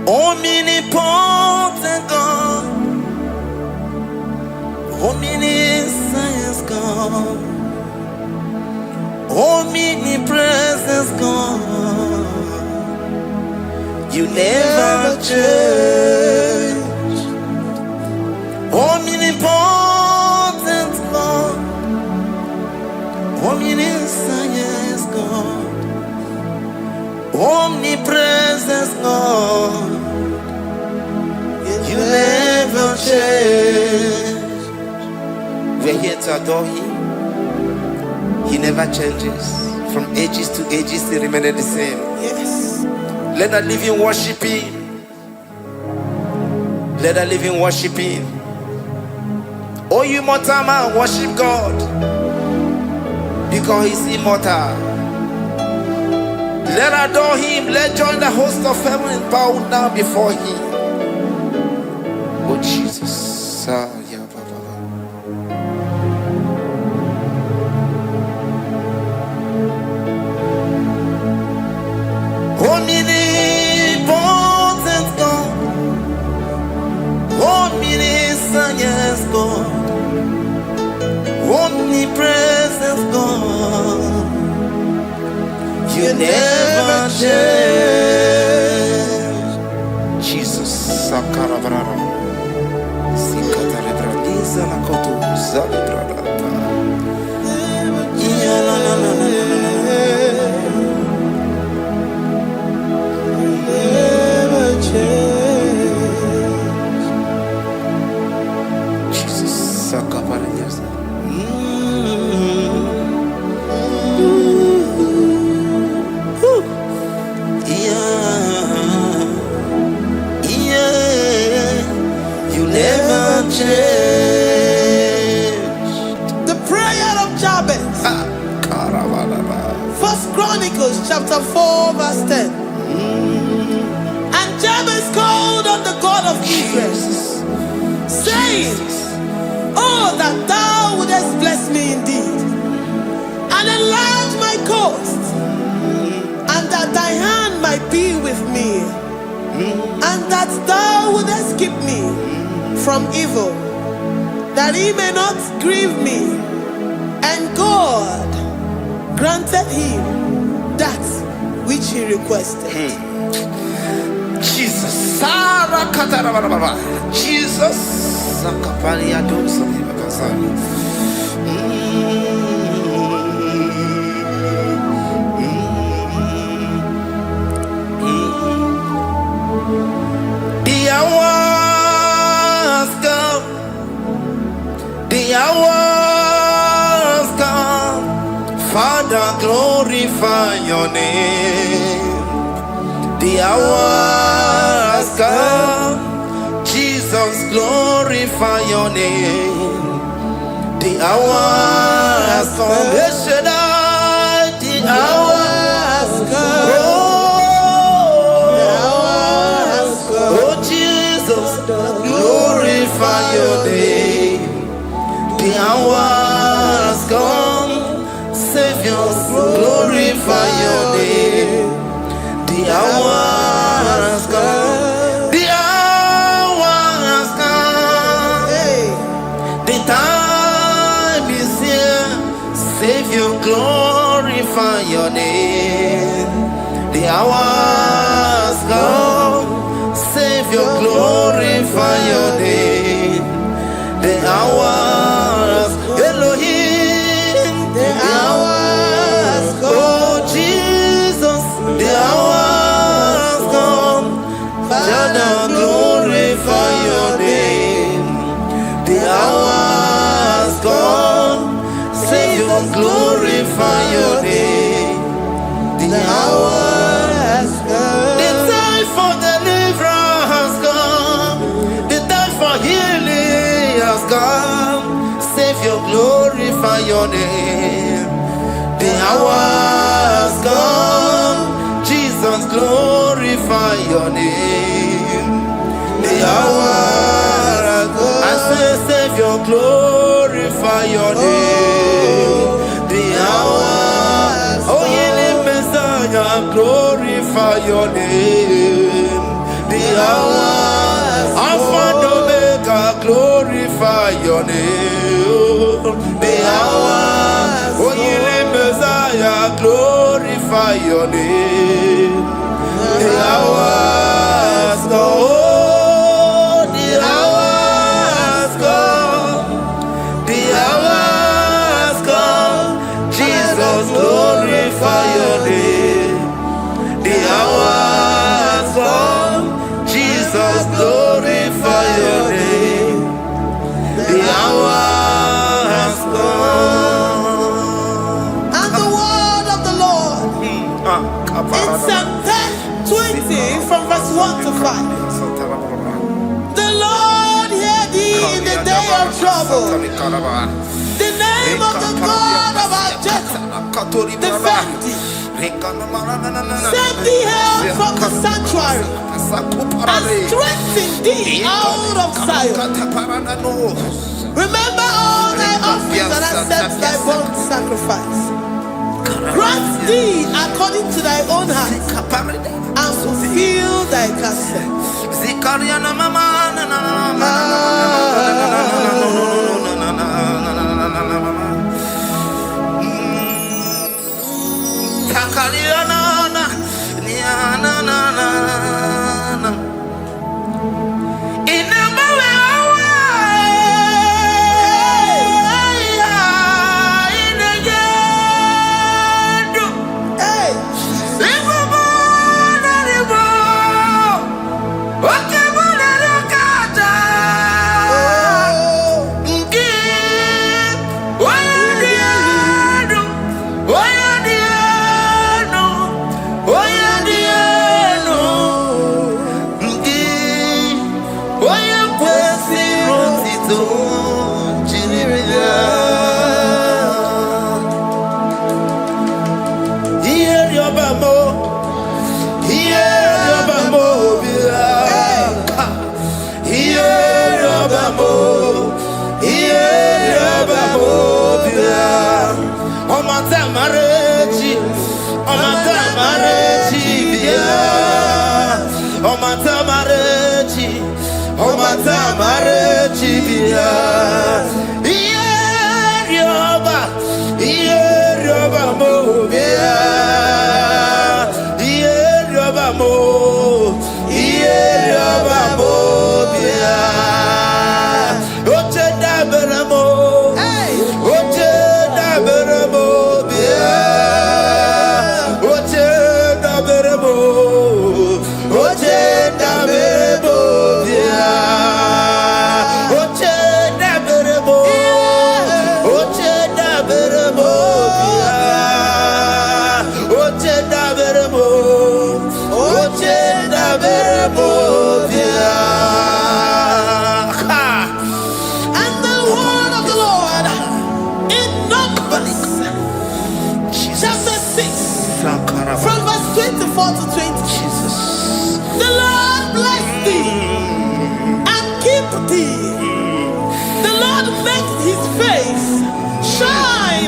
Omnipotent God, omniscience God, omnipresence God, you never change. Omnipotent God, omniscience God, omnipresence God, you never change. We're here to adore Him. He never changes. From ages to ages, He remains the same. Yes. Let that living worship Him. Let that living worship Him. Oh, you mortal man, worship God, because He's immortal. Let adore Him. Let join the host of heaven and bow down before Him. Oh Jesus, yeah, Baba. Omnipotent God, omniscience God, omnipresence God, you never change. Jesus, Sakarabrara. First Chronicles chapter 4 verse 10. And Jabez called on the God of Israel, saying, oh, that thou wouldest bless me indeed, and enlarge my coast, and that thy hand might be with me, and that thou wouldest keep me from evil, that he may not grieve me. And God granted him that which he requested. Jesus. Jesus. The hours come. The hours come. Father, glorify your name. The hours come. Jesus, glorify your name. The hours come. The hours come. Oh, Jesus, glorify your name. The hours come. Savior, glorify your name. The hours come. The hours come. The time is here. Savior, glorify your name. The hours come. Savior, glorify your name. The hours, Elohim. The hours come. Oh Jesus, the hours come. Father, glorify your name. The hours come. Savior, glorify your name. The hours come. The time for deliverance has come. The time for healing has come. Savior, glorify your name. hour has come. Jesus, glorify your name. The hour has come. I say, Savior, glorify your name. The hour, oh, ye Messiah, glorify your name. The hour, Alpha and Omega, glorify your name. The hour, oh, ye Messiah, glorify your name. The hour has come. The hour has come. The hour has come. Jesus, glorify your name. The hour has come. Jesus, glorify your name. The hour has come. And the word of the Lord in Psalm 20 from verse 1 to 5. The Lord hear thee in the day of trouble. The name of the God of our Jacob defend thee. Send thee help from the sanctuary and strengthen thee out of Zion. Remember all thy offerings and accept thy burnt sacrifice. Grant thee according to thy own heart and fulfill thy counsel.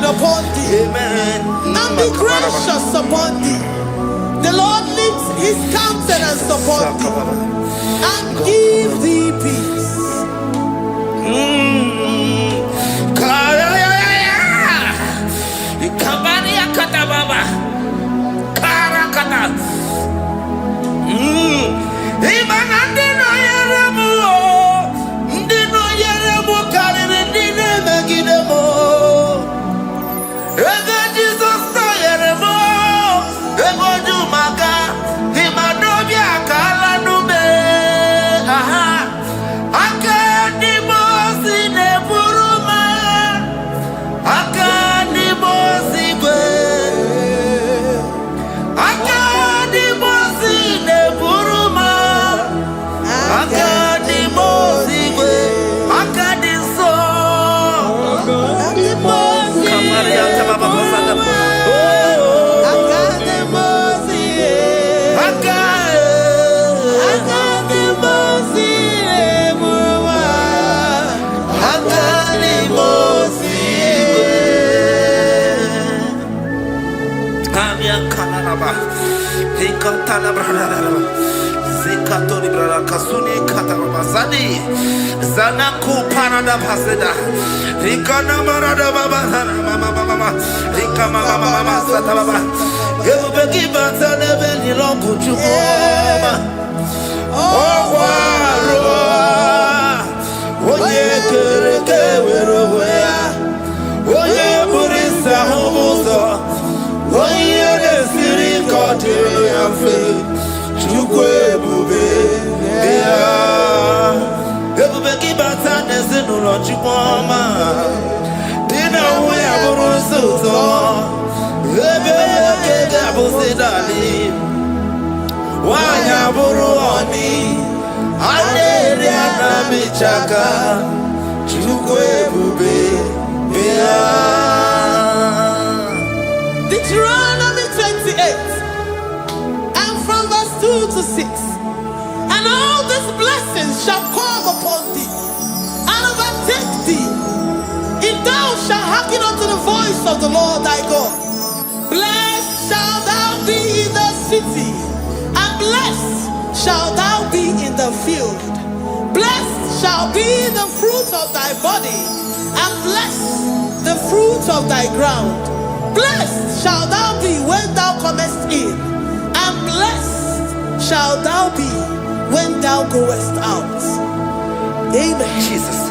Upon thee, amen, and be gracious upon thee. The Lord lifts his countenance upon thee and give thee peace. I can't Zekatori brada kasuni kataba zani zanaku parada paseda rikana marada baba mama rikama mama sata baba yebeki batane beni longu chukoma okwaro oye kereke weroya oye burisa homuzo oye desiri kotiro yafe chukwe bube ya ebube kibata nezinulo chukwoma dina uya burusuzo ebe kege abusidali wanya buru oni aneri anamichaka chukwe bube ya Deuteronomy 28 and from verse 2 to 6. And all these blessings shall come upon thee and overtake thee if thou shalt hearken unto the voice of the Lord thy God. Blessed shalt thou be in the city, and blessed shalt thou be in the field. Blessed shall be the fruit of thy body, and blessed the fruit of thy ground. Blessed shalt thou be when thou comest in, and blessed shalt thou be when thou goest out. Amen. Jesus.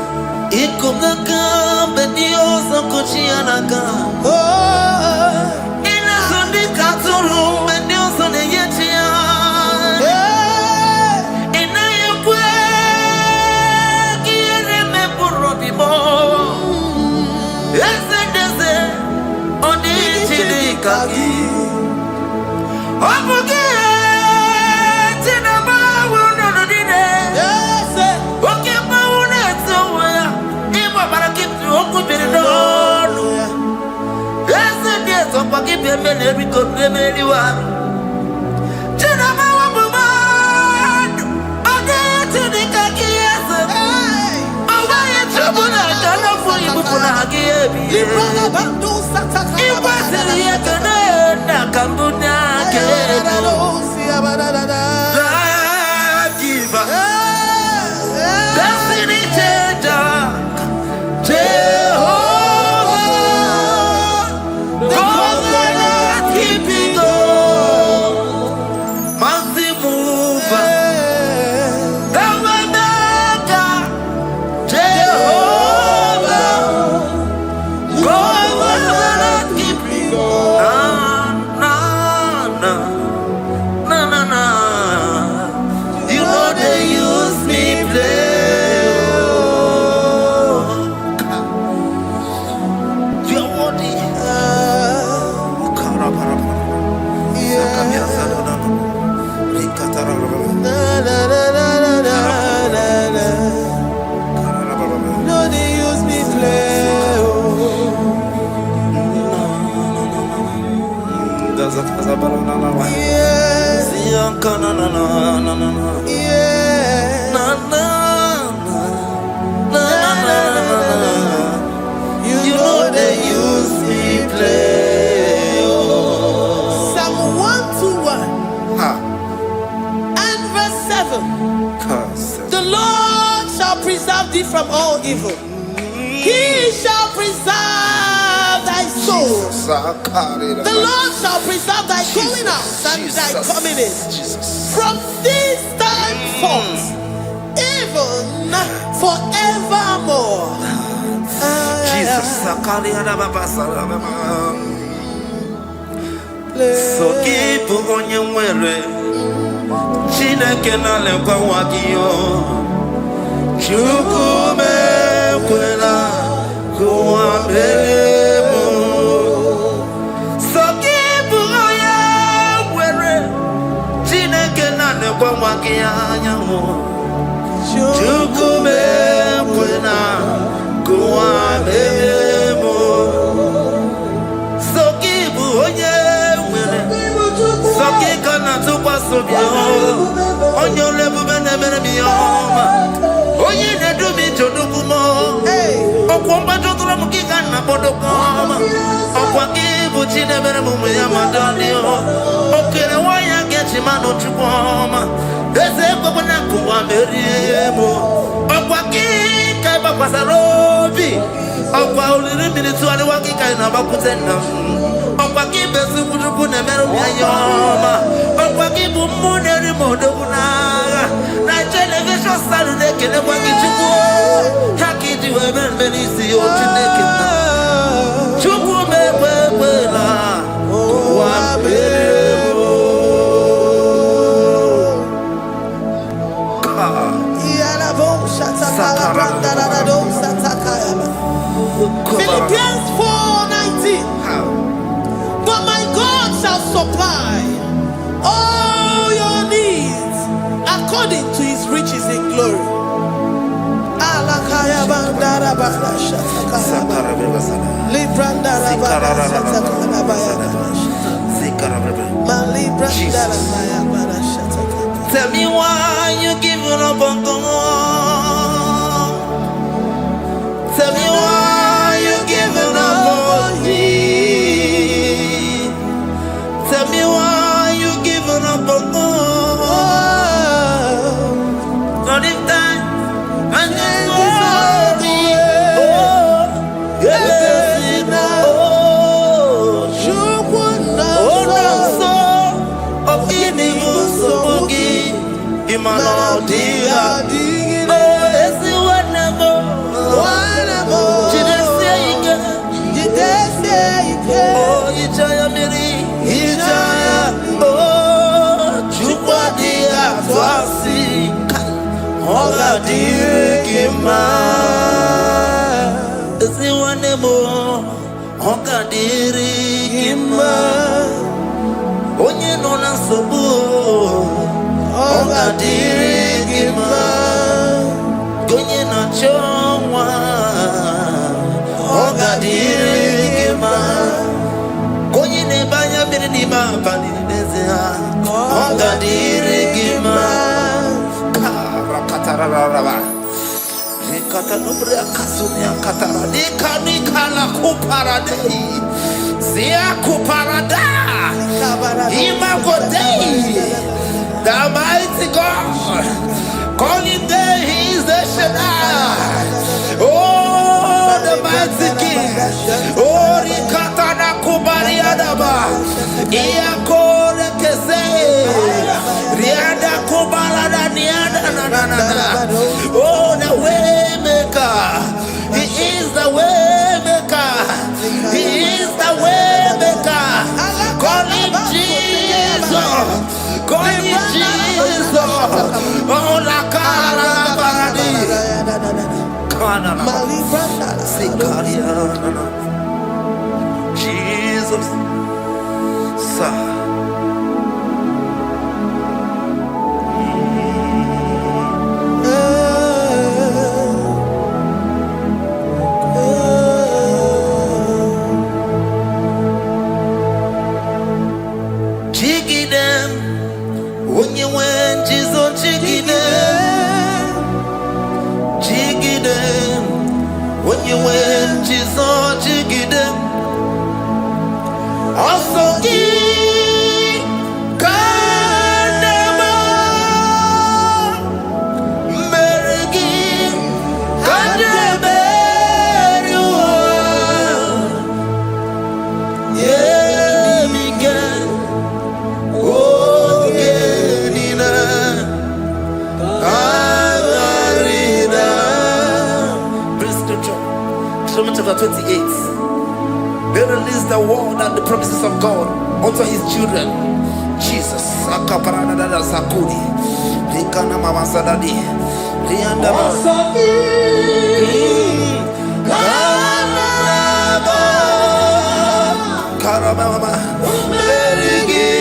From all evil, he shall preserve thy soul. The Lord shall preserve thy going out and thy coming in from this time forth, even forevermore. Jesus, so keep on your way. Chineke na lekwa wakio. Chukume kwela kuambemo Sokibu oya were Chineke na nekwa wakia nyamo Chukume kwela kuambemo Sokibu oya were Sokika na tukwa sobio Onyo lebu bene bene biyoma Oye ne do mi jodugumo. Okwomba jodura mukika na bodokoma. Okwa Puchine Beremumu Yamadani. Okay, why I get him out of Chupoma? There's a Bobonaku, I'm very able. Okwaki, Kaiba Pasarobi. Okwa only minutes to Waki Kaina Bakutena. Okwaki Besuku Nemeroma. Okwaki Bumuneri Modona. Nigeria Saturday, can I walk into war? Haki to heaven, Benisi, or Chinekina. Chuku Mebela. Oh, Philippians 4:19. But my God shall supply all your needs according to his riches in glory. Tell me why you giving up on God. Tell me why you giving up on me. Tell me why you giving up on God. Not if time and then glory. Oh, yes, oh, of Inimusugi, Imanodia. Oga dirigima, si wanemo. Oga dirigima, onye nona sobu. Oga dirigima, onye na chomwa. Oga dirigima, onye ne banya birinima pani nezea. Oga dirigima. Katanubria Kasunia Katara, Nikala Kuparadei, Zia Kuparada, Imagodei, the mighty God, calling there, he is the Shaddai, oh, the mighty King, oh, Rikatana Kubariadaba, Iakore Kese, Riada Kubalada Niada, oh, the way maker, he is the way maker, he is the way maker. Call him Jesus, call him Jesus. Oh, la cara baradi, kana sikaria, Jesus, sa. When you went, Jesus, jigide. Also, Kanema, Merigi, Kandeberu, yeah, Miguel, oh, Genina. Chapter 28. They released the word and the promises of God unto his children. Jesus. Akaparanada Sakudi. Rikana Mama Sadadi. Rianda Karabama. Merigi.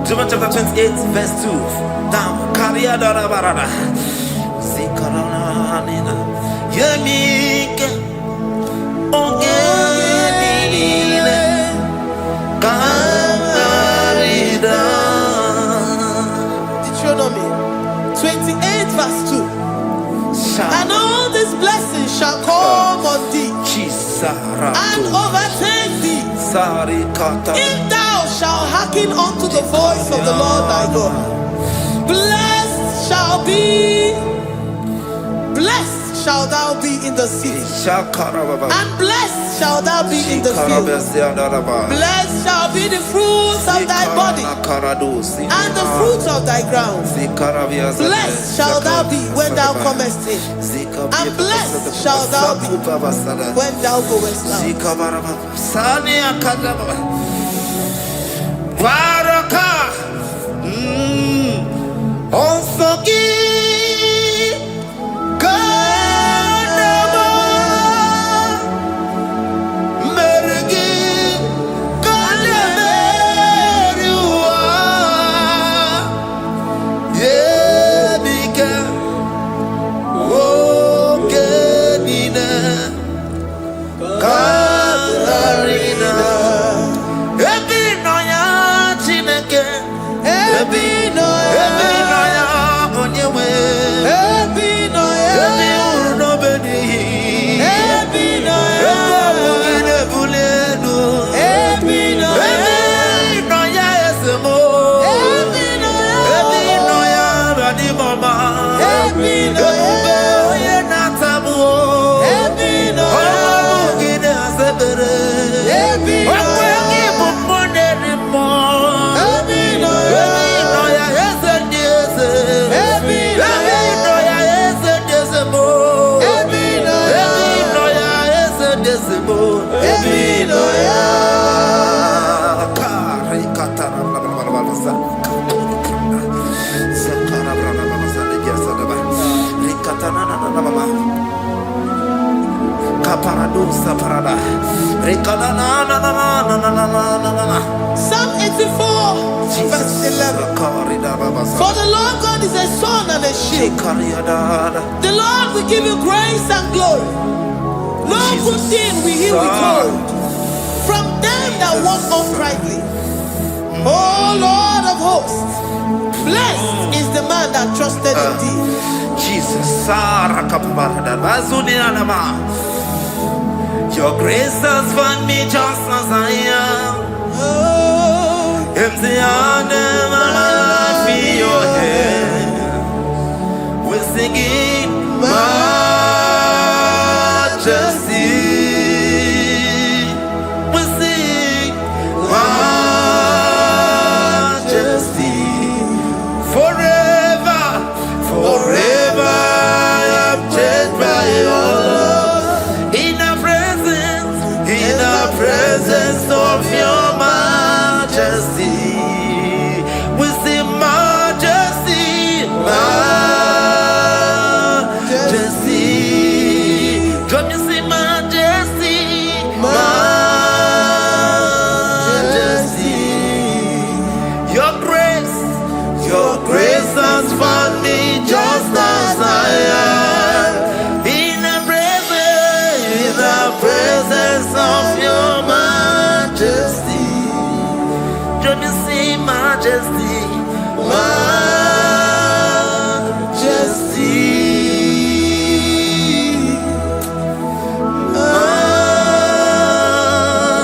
Deuteronomy chapter 28, verse 2. Down. Karia dara barada. Zikarana nina. Yemike. Ongenile. Kangarida. Deuteronomy 28, verse 2. And all these blessings shall come on thee and overtake thee if thou shalt hearken unto the voice of the Lord thy God. Blessed shall thou be in the city, and blessed shall thou be in the field. Blessed shall be the fruits of thy body and the fruits of thy ground. Blessed shall thou be when thou comest in, and blessed shall thou be when thou goest out. Psalm 84, verse 11. For the Lord God is a sun and a shield. The Lord will give you grace and glory. No good thing will he withhold from them that walk uprightly. O Lord of hosts, blessed is the man that trusted in thee. Jesus, your grace has found me just as I am. Empty handed, I feel your hand. We're singing majesty. We sing majesty. Forever, forever, I'm changed by your love. In the presence of your majesty, we see majesty, majesty. Don't you see majesty, majesty? Your grace has found me just as I am. In the presence of your majesty, don't you see majesty, majesty,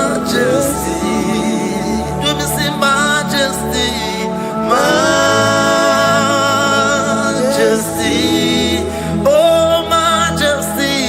majesty, don't you see majesty, majesty, oh majesty.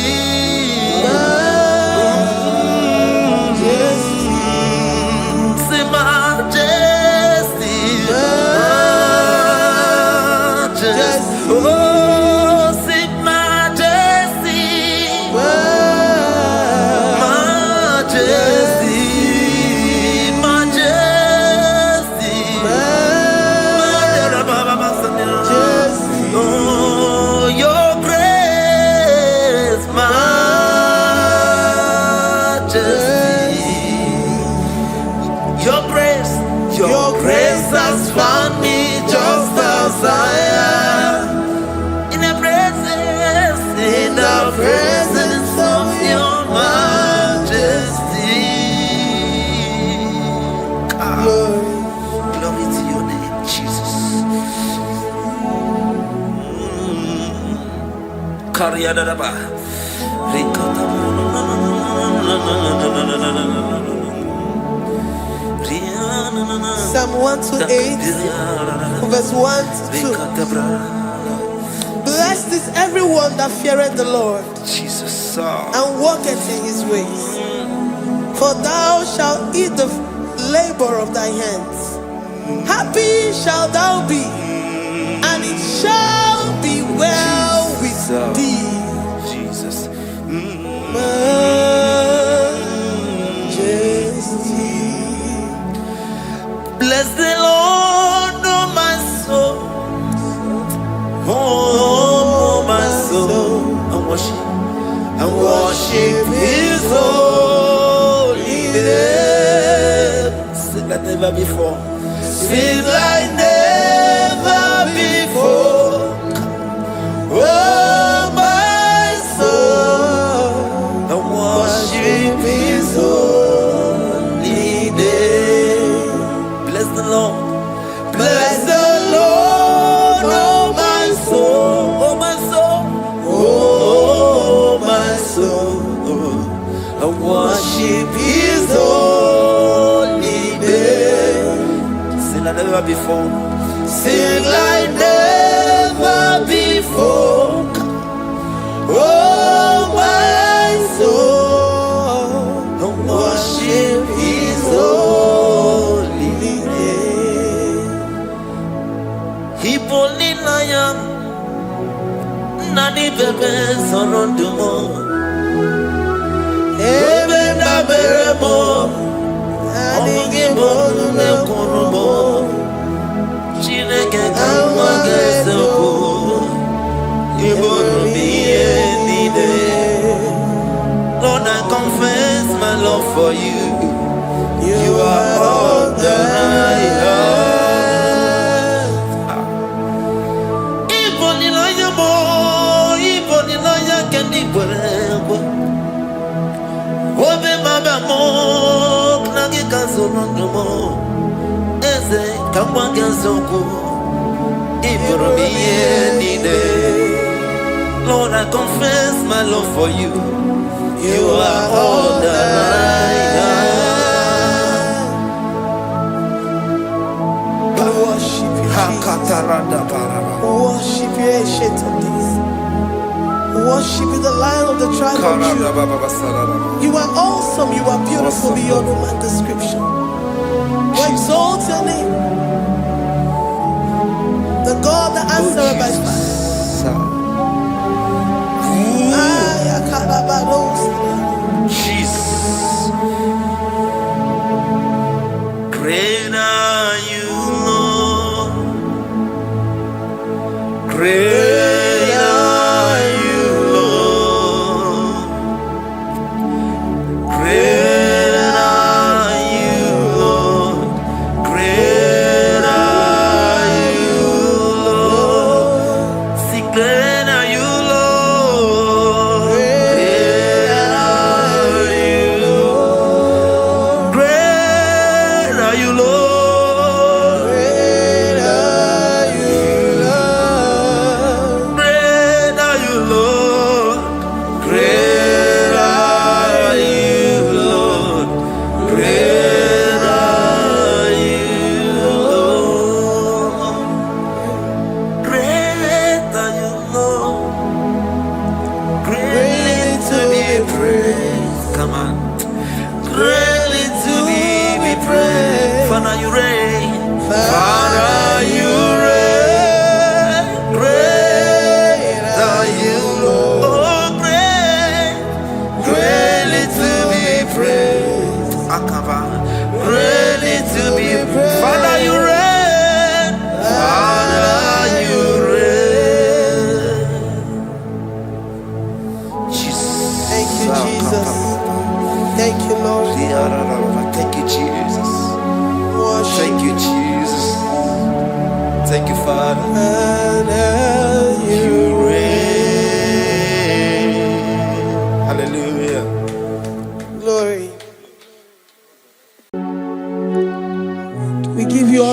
grace has found me just as I am. In the presence of your majesty. Glory to your name, Jesus. Psalm 128, verse 1 to 2. Blessed is everyone that feareth the Lord, Jesus, and walketh in his ways. For thou shalt eat the labor of thy hands. Happy shalt thou be, and it shall be well with thee. Jesus. Majesty. Bless the Lord, oh my soul. Oh, my soul. And worship his holy name. Sing like never before. Sing like never before. Oh, my soul. And worship his holy name. Bless the Lord. Bless the Lord, oh my soul, oh my soul, oh my soul. I worship his holy name. Sing like never before. Sing like never before. Oh my soul, I worship his holy name. Igbo nina ya nani bebe sorondumo ebe na beremo omugi bolu ne kurumo Chineke kama gesepo Igbo nubiye nide. Lord, I confess my love for you. You are all that I have. Obe maba mo knagi kazonomo eze kamwange zoko ibromiye nide. Lord, I confess my love for you. You are all that I have. Worship you, Jesus. Worship you, ancient of days. Worship you, the Lion of the tribe of Judah. You are awesome, you are beautiful beyond human description. We exalt your name, the God that answered by fire. Jesus. Great are you, Lord. Great are you, Lord. Great are you, Lord. Great are you, Lord. Sing great are you, Lord. Great are you, Lord. Great are you, Lord. Great are you, Lord.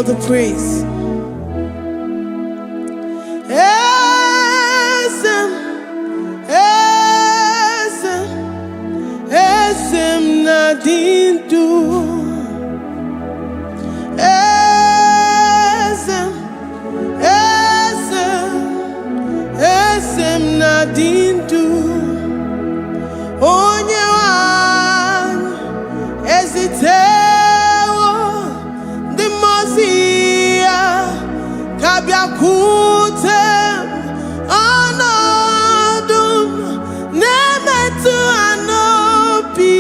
all the praise. Esem nadindu. Esem nadindu. Onye wan ezitewo di mozia kabia kutem anadum nemetu anopi.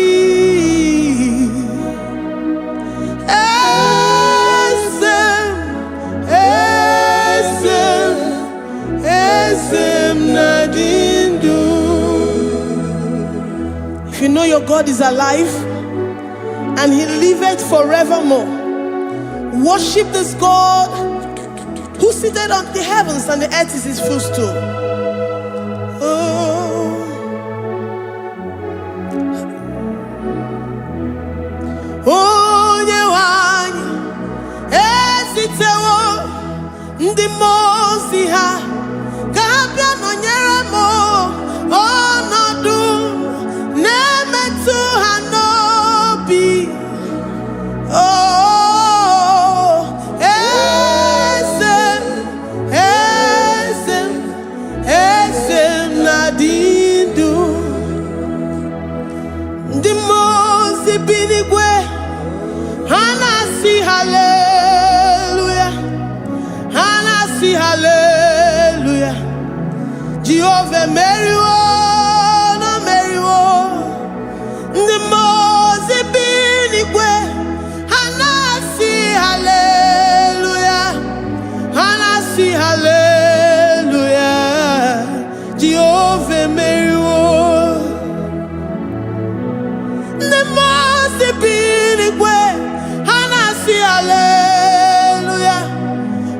Esem nadindu. If you know your God is alive and he liveth forevermore, worship this God who seated on the heavens and the earth is his footstool. Oh. Onye wanyi esitewo ndi mozi ha kabia nonyere mo onodu nemetu hanobi. Oh, esem nadindu. Ndi mozi binigwe hanasi hallelujah, hanasi hallelujah. Jehovah meriwo no meriwo. Ndi mozi binigwe hanasi hallelujah, hanasi hallelujah. Jehovah meriwo. Ndi mozi binigwe hanasi hallelujah,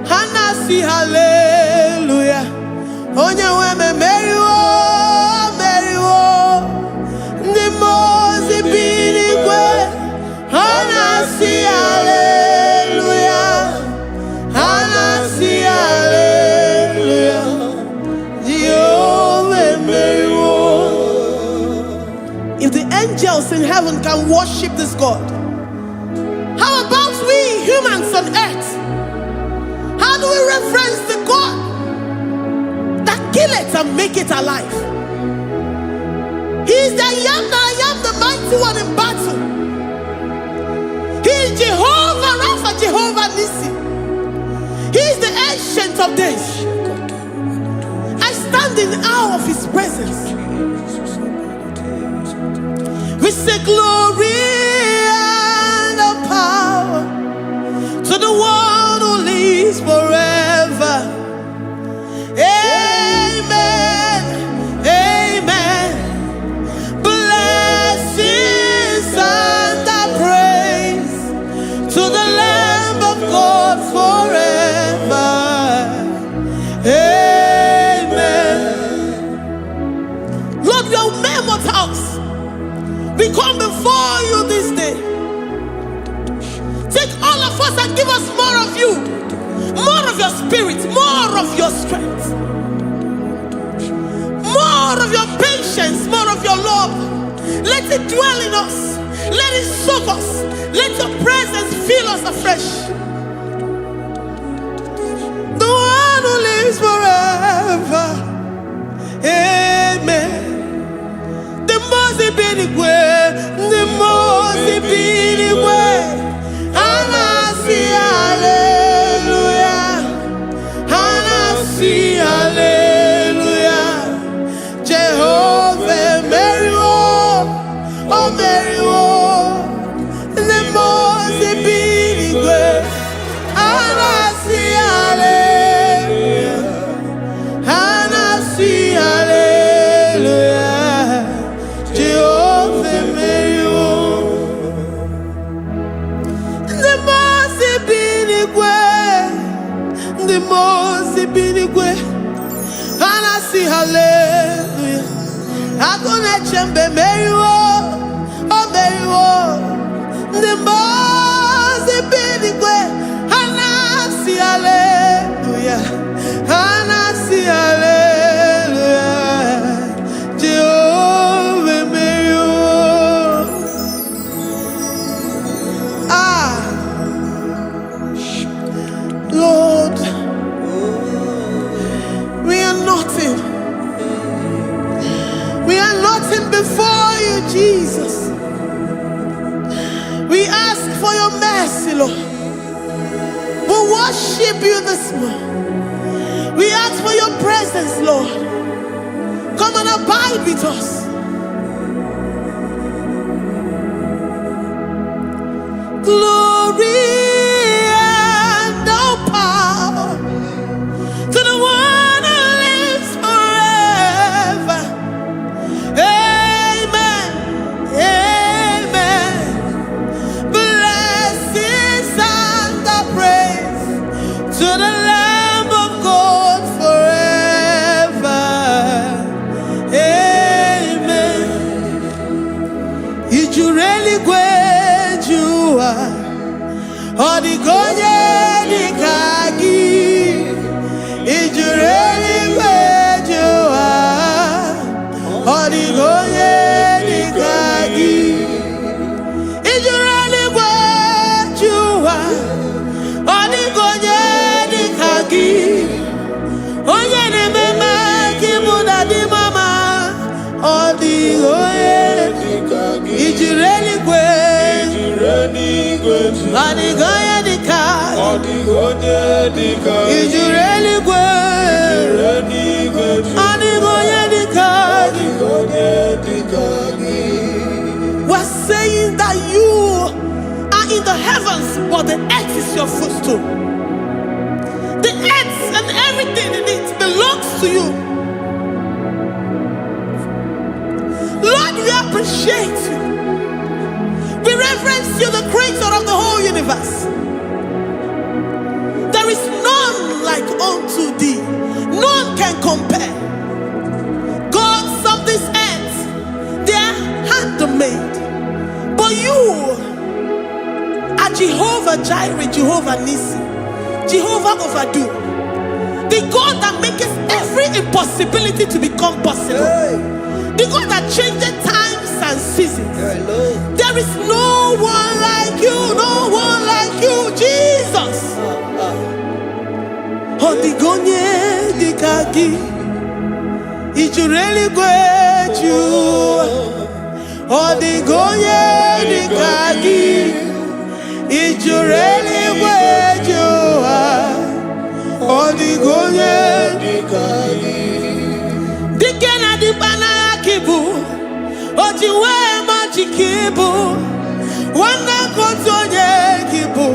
hanasi hallelujah. Onye weme meriwo, meriwo. Ndi mozi binigwe hanasi hallelujah, hanasi hallelujah. Jehovah meriwo. If the angels in heaven can worship this God, how about we humans on earth? How do we reference the God that kill it and make it alive? He is the I am, the mighty one in battle. He is Jehovah Rapha, Jehovah Nissi. He is the ancient of days. I stand in awe of his presence. We say glory and the power to the one who lives forever. Amen, amen. Blessings and the praise to the Lamb of God forever. Amen. Lord, your mammoth house, we come before you this day. Take all of us and give us more of you, more of your spirit, more of your strength, more of your patience, more of your love. Let it dwell in us. Let it soak us. Let your presence fill us afresh. The one who lives forever. Amen. The most binigwe, the most binigwe. Hanasi hallelujah, hanasi hallelujah. Jehovah meriwo, oh meriwo. The most binigwe, hanasi hallelujah, hanasi hallelujah. Jehovah meriwo. The most binigwe, the most binigwe. Hanasi hallelujah. Agone chembe meriwo, oh meriwo. The most binigwe, hanasi Jesus. We ask for your mercy, Lord. We worship you this morning. We ask for your presence, Lord. Come and abide with us. Glory and all power to the one who lives forever. Amen. Amen. Blessings and the praise to the Lamb of God forever. Amen. Did you really go? Odigonye dikagi, ijureli kwejuwa. Odigonye dikagi, ijureli kwejuwa. Odigonye dikagi, onye ne mema kimuda di mama. Odigonye dikagi, ijureli kwejuwa. Odigonye dikagi, ijureli kwejuwa. Odigonye dikagi. We're saying that you are in the heavens, but the earth is your footstool. The earth and everything in it belongs to you. Lord, we appreciate you. We reverence you, the creator of the whole universe. There is none like unto thee. None can compare. Gods of this earth, they are handmade. But you are Jehovah Jireh, Jehovah Nissi, Jehovah Overdo. The God that makes every impossibility to become possible. The God that changes times and seasons. There is no one like you, no one like you, Jesus. Odigonye dikagi, ijureli kwejuwa. Odigonye dikagi, ijureli kwejuwa. Odigonye dikagi. Dikena dibana kibu, ojiwe majikibu. Wana kotonye kibu,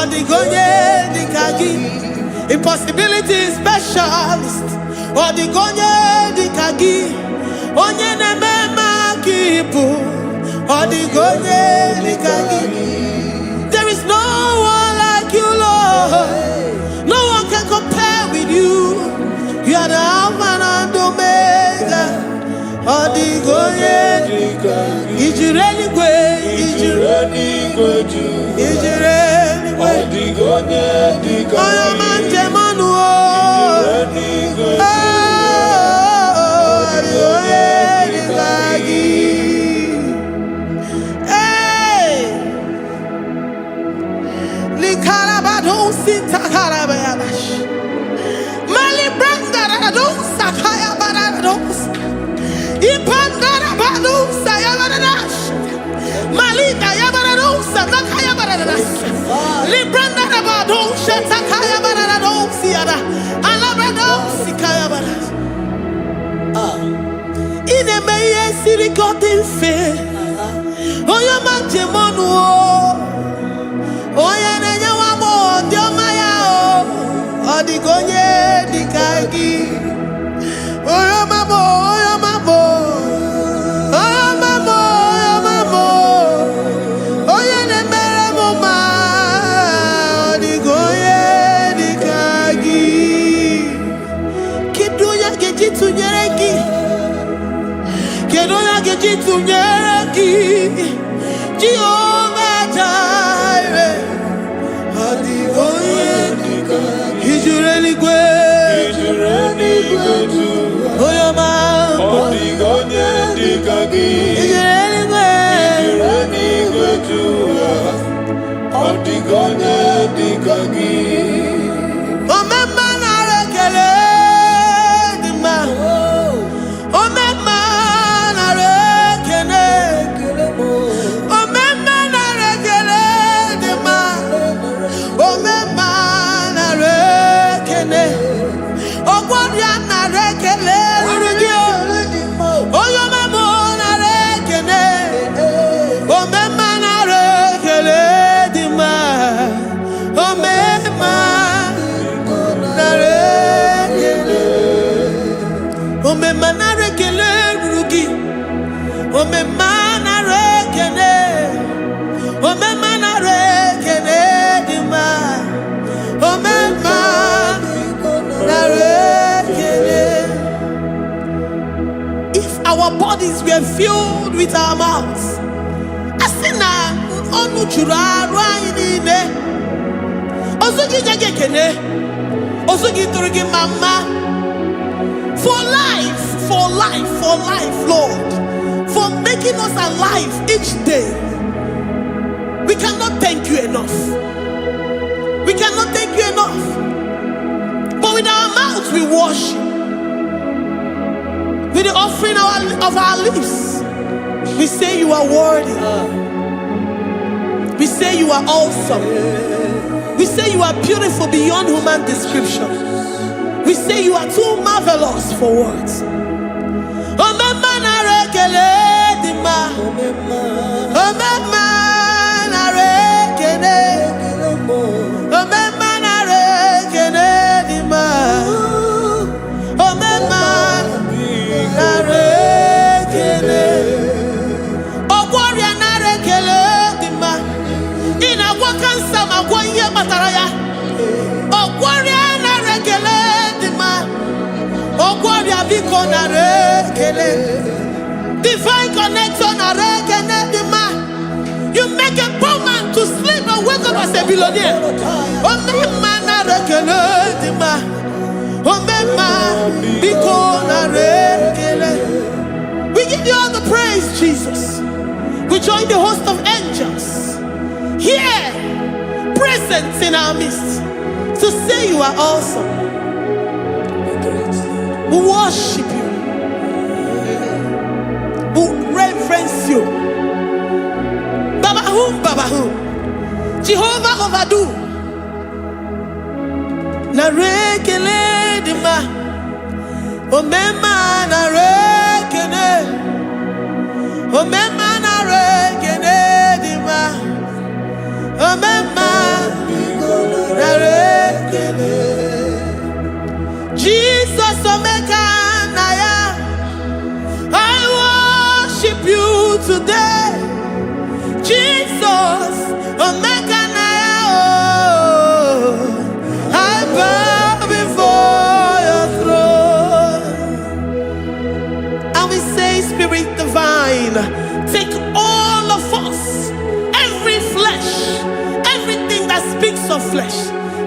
odigonye dikagi. Impossibility specialist, odigonye dikagi. Onye nemema kibu, odigonye dikagi. There is no one like you, Lord. No one can compare with you. You are the Alpha and Omega. Odigonye dikagi. Ijureli kwe, ijureli kwe, ijureli kwe. Odigonye dikagi. Oyo manje manu o. Ijureli kwe. Odigonye dikagi. Hey. Likarabado sitakarabayabash. Malibranda radosa kaya baradosa. Ipandara badosa yabaradosa. Malika yabaradosa takaya baradosa. Libranda rabadosa takaya baradosa yada. Alabradosa kaya baradosa. Ine meye sirikotin fe. Oya manjemonu o. Oya nenya wamo diomaya o. Odigonye dikagi. Oya mamo, oya mamo. Oya mamo, oya mamo. Oya nemere moma. Odigonye dikagi. Kidunya gejitu nyereki. Kidunya gejitu nyereki. Jehovah Jireh. Odigonye dikagi. Ijureli kwe. Oya mamo. Odigonye dikagi. Ijureli kwe. Odigonye dikagi. Omema na rekele dima. Omema na rekele. If our bodies were filled with our mouths, asina onu chura rainine osugi jagekene osugi turugi mama for life, Lord, for making us alive each day. We cannot thank you enough. We cannot thank you enough. But with our mouths we worship. With the offering of our lips, we say you are worthy. We say you are awesome. We say you are beautiful beyond human description. We say you are too marvelous for words. Divine connection. You make a poor man to sleep and wake up as a billionaire. We give you all the praise, Jesus. We join the host of angels here, present in our midst, to say you are awesome. We worship you. We reverence you. Babahum. Jehovah overdo. Narekele dima. Omema narekele. Omema narekele dima. Omema narekele. Jesus omeka naya. I worship you today. Jesus, omeka naya. I bow before your throne. And we say, Spirit divine, take all of us, every flesh, everything that speaks of flesh.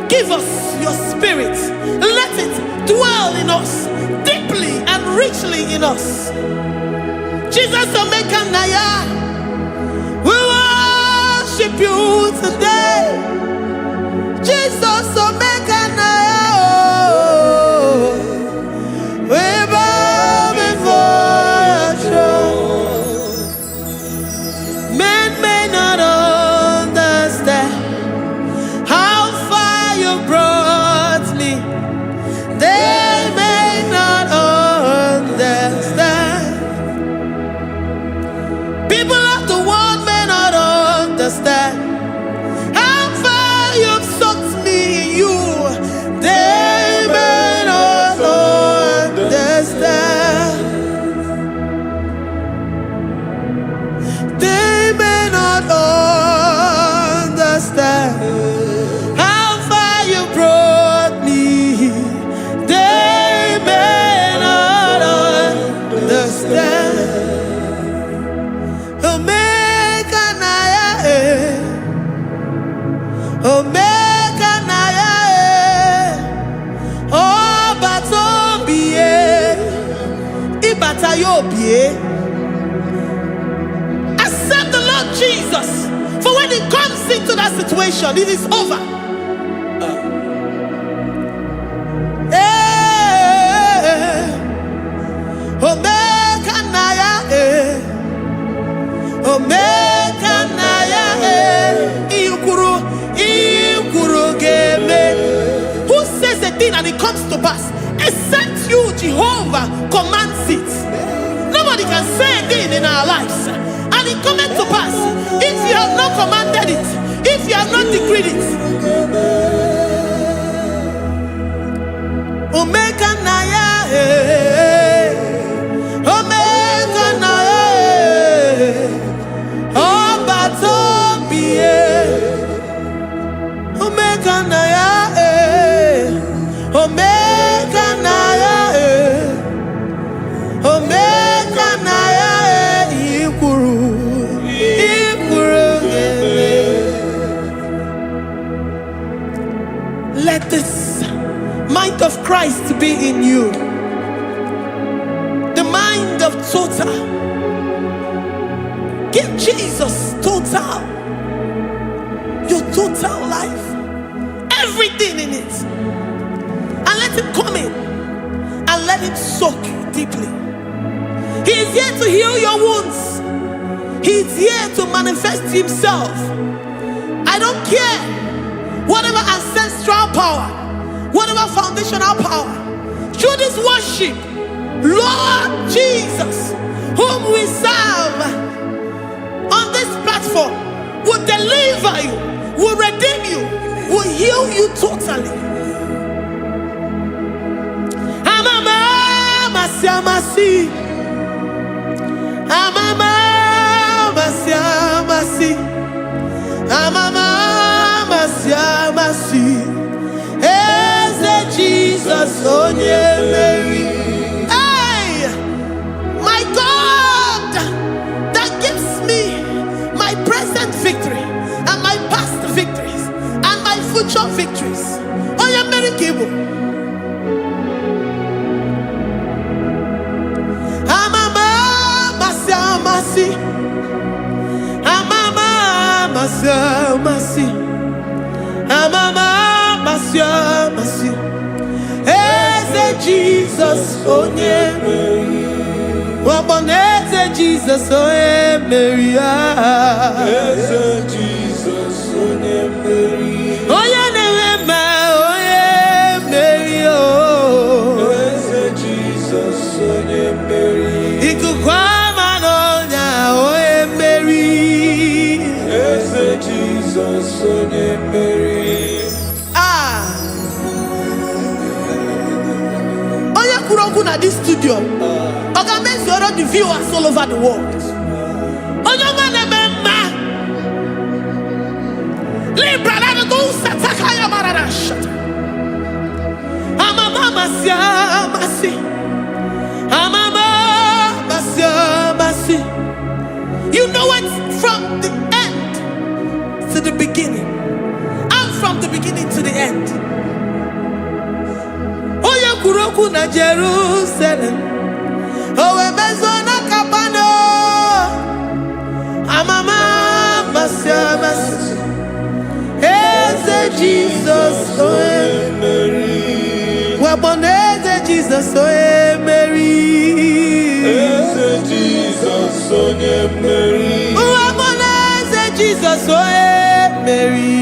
Give us your spirit. Let it dwell in us, deeply and richly in us. Jesus, omeka naya. We worship you today. Jesus, omeka naya. We bow before your throne. Men may not understand how far you brought me. They may not understand. People of the world may not understand how far you've sucked me in you. They may not understand. They may not understand how far you brought me. They may not understand. Omeka naya, omeka naya, obatobie, ibatayobie. Accept the Lord Jesus, for when He comes into that situation, it is over. Omeka naya, omeka naya, iukuru ge. and it comes to pass. Except you, Jehovah, commands it. Nobody can say a thing in our lives and it cometh to pass. If you have not commanded it, if you have not decreed it. Omega Naya, Omega Naya, Omega Naya, Omega Naya, Omega Naya, Ikuru, let this mind of Christ be in you. The mind of total. Give Jesus total. Your total life. Everything in it. And let him come in. And let him soak deeply. He is here to heal your wounds. He is here to manifest himself. I don't care. Whatever ancestral power, whatever foundational power, through this worship, Lord Jesus, whom we serve on this platform, will deliver you, will redeem you, will heal you totally. Amama siamasi, amama siamasi, amama siamasi. Jesus, oh yeah, Mary. Hey, my God, that gives me my present victory and my past victories and my future victories. Oh yeah, Mary Igbo. Amama masi, amama masi, amama masi. Jesus, oh yeah, Mary. Waboneze Jesus, oh yeah, Mary. Jesus, oh yeah, Mary. Oh yeah, Mary. Oh, Jesus, oh yeah, Mary. Ikukwama no nya, oh yeah, Mary. Jesus, oh yeah, Mary. At this studio, organize the viewers all over the world. You know it from the end to the beginning, and from the beginning to the end. Kuroku na Jerusalem, oh emezona kapano, amama masiamas, eze Jesus, oh Mary, waboneze Jesus, oh Mary, eze Jesus, oh Mary, waboneze Jesus, oh Mary,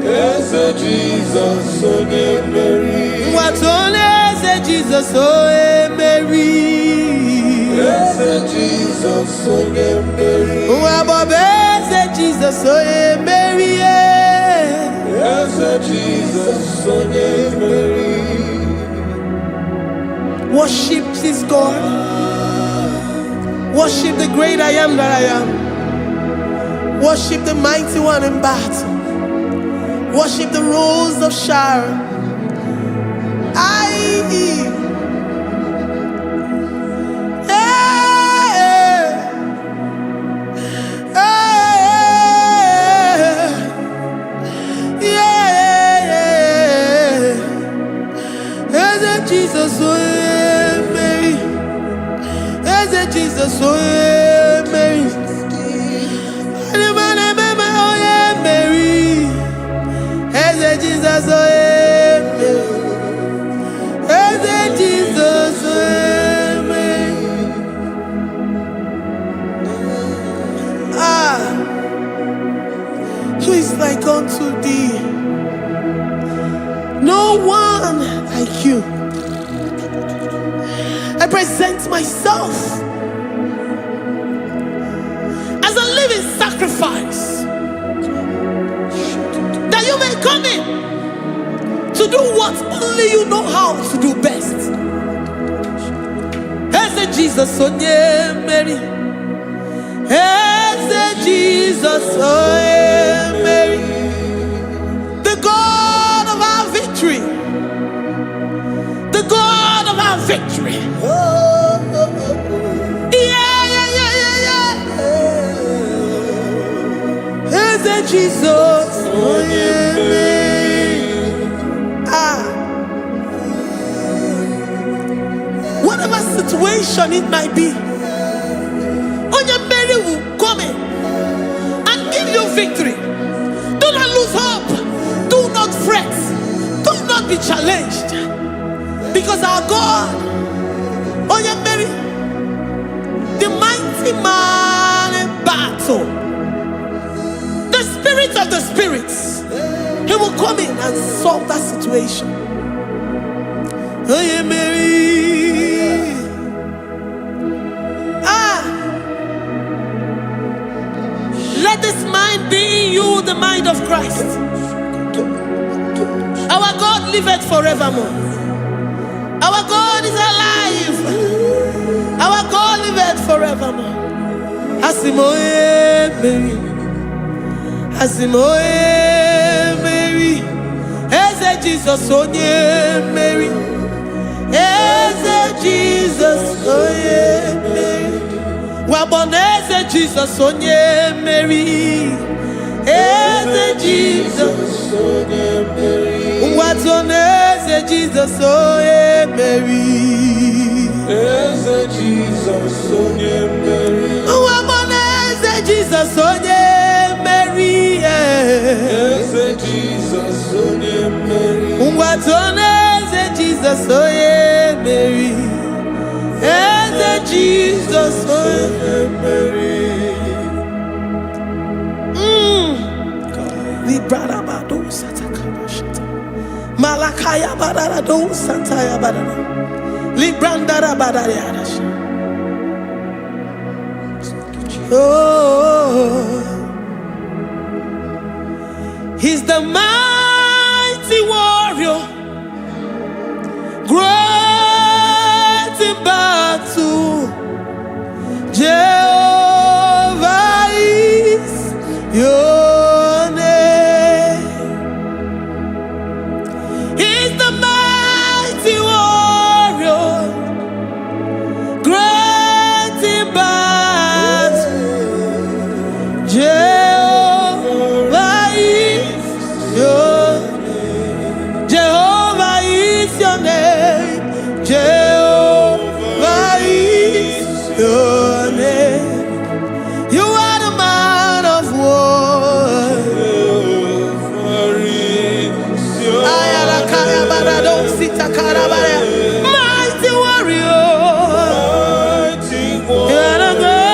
eze Jesus, oh Mary. What only say Jesus, oh Mary. Yes, Jesus, oh Mary. What say Jesus, oh Mary. Yes, Jesus, oh Mary. Worship this God. Worship the great I am that I am. Worship the mighty one in battle. Worship the rose of Sharon. Jesus, oh Mary, Jesus, oh Mary, Mary, Jesus, oh Jesus, who is like unto thee? No no one like you. I present myself as a living sacrifice, that you may come in to do what only you know how to do best. Eze Jesus, oh yeah, Mary. Eze Jesus, oh yeah, Mary. The God of our victory. The God of our victory. Eze Jesus, oh yeah, Mary. Whatever situation it might be, Onya Mary will come in and give you victory. Do not lose hope. Do not fret. Do not be challenged. Because our God, Onya Mary, the mighty man in battle, the spirit of the spirits, he will come in and solve that situation. Onya Mary. Let this mind be in you, the mind of Christ. Our God liveth forevermore. Our God is alive. Our God liveth forevermore. Asimoye Mary. Asimoye Mary. Eze Jesus onye Mary. Eze Jesus onye Mary. Waboneze Jesus onye Mary. Eze Jesus onye Mary. Watoneze Jesus onye Mary. Eze Jesus onye Mary. Waboneze Jesus onye Mary. Eze Jesus onye Mary. Watoneze Jesus onye Mary. Eze Jesus onye Mary. Librada bado satakaba shata. Malakaya badara do sataya badara. Librandara badara yadash. Oh, he's the mighty warrior, great in battle. Jehovah is your name. He's the mighty warrior, great in battle. Jehovah is your name. Jehovah is your name. Jehovah is your name. You are the man of war. Mighty warrior. You are the great.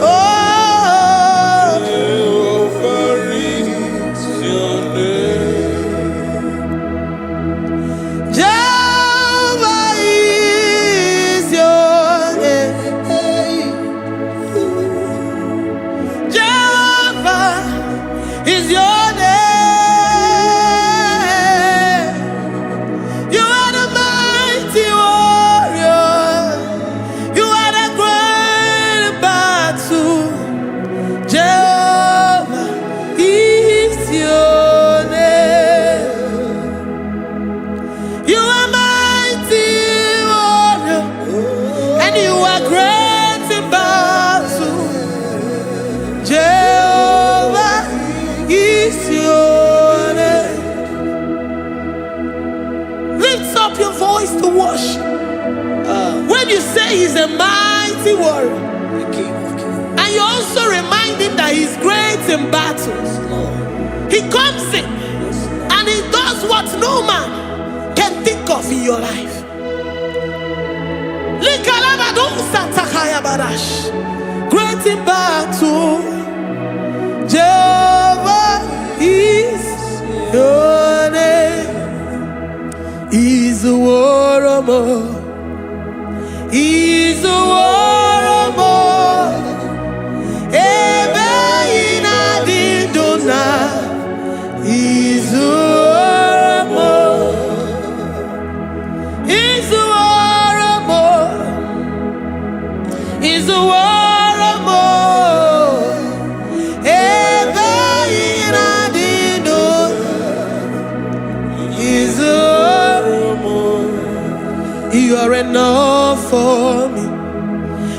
Oh, Jehovah is your name. Jehovah is your name. You are the mighty warrior. You are the great battle. Jehovah is your name. You are mighty warrior, and you are great in battle. Jehovah is your name. Lift up your voice to worship. When you say he's a mighty warrior, and you also remind him that he's great in battles, he comes in and he does what no man can think of in your life. Great in battle, Jehovah is You are enough for me.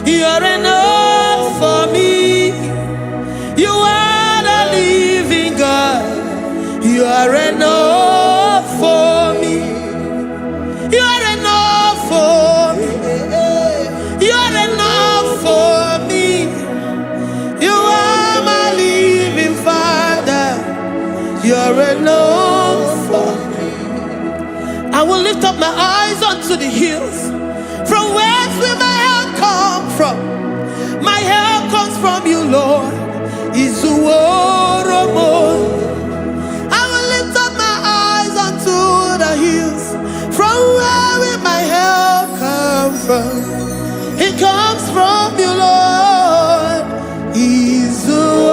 You are enough for me. You are the living God. You are enough for me. You are enough for me. You are enough for me. You are my living Father. You are enough for me. I will lift up my eyes unto the hills. From where will my help come from? My help comes from you, Lord. Izuoromo. I will lift up my eyes unto the hills. From where will my help come from? It comes from you, Lord. Izuoromo.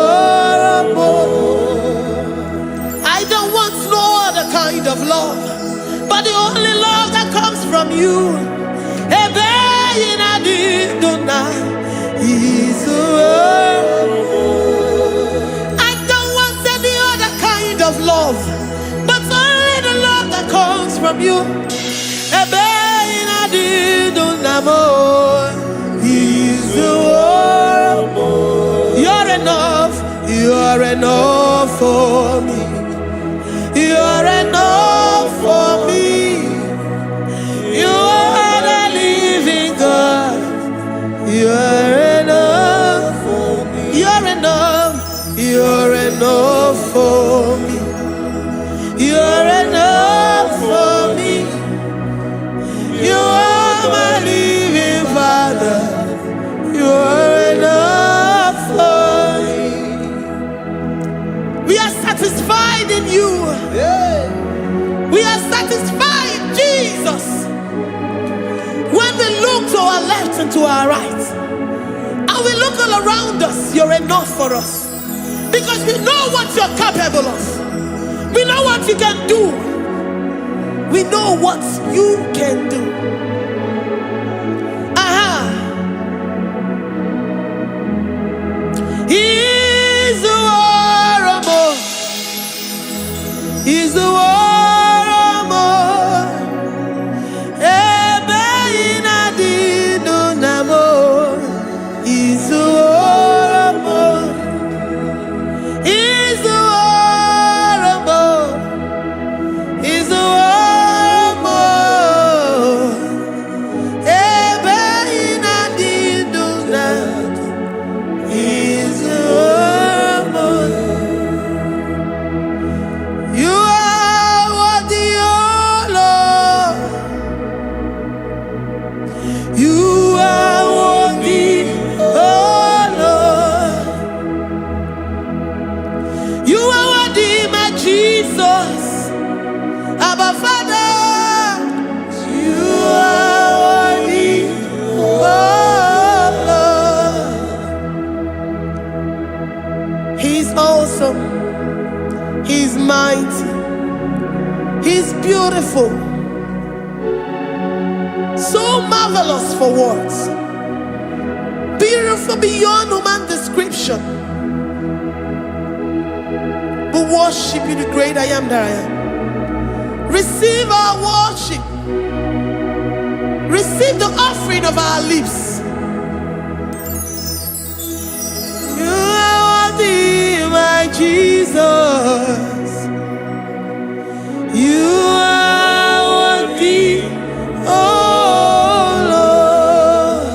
I don't want no other kind of love, but the only love that comes from you. I don't want any other kind of love, but only the love that comes from you. You're enough. You're enough for me. You're enough for me. You are the living God. You're enough for me. You're enough. You're enough for me. You're enough for me. You are my living Father. You're enough for me. We are satisfied in you. We are satisfied, Jesus. When we look to our left and to our right, and we look all around us, you're enough for us. Because we know what you're capable of. We know what you can do. We know what you can do. He's the war. He's the war. He's mighty. He's beautiful. So marvelous for words. Beautiful beyond human description. We worship you, the great I am that I am. Receive our worship. Receive the offering of our lips. You are worthy, my Jesus. You are worthy, oh Lord.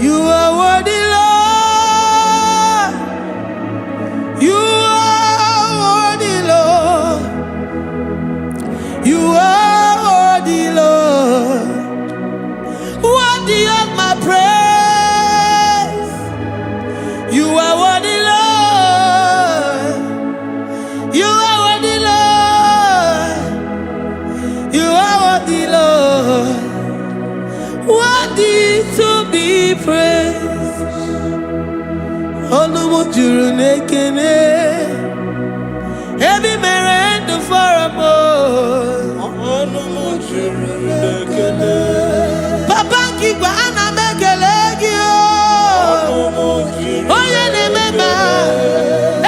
You are worthy, Lord. You are worthy, Lord. You are worthy, Lord. Worthy of my praise. You are worthy, Lord. Ebi merendo for a Papa Kigwa ana mekelegi Oye ne mema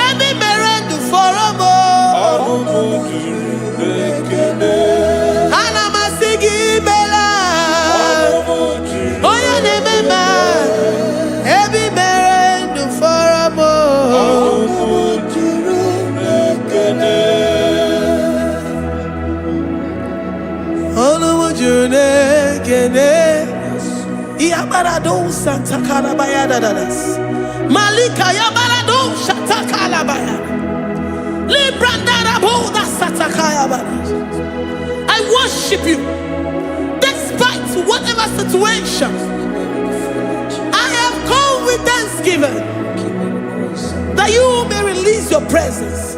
Ebi merendo for a Ana masigi bela Oye ne mema Ebi merendo for a Yabarado Santa Calabaya dadas. Malika Yabarado Shata Calabaya. Librandara Boda Satakaya badas. I worship you despite whatever situation. I have come with thanksgiving that you may release your presence.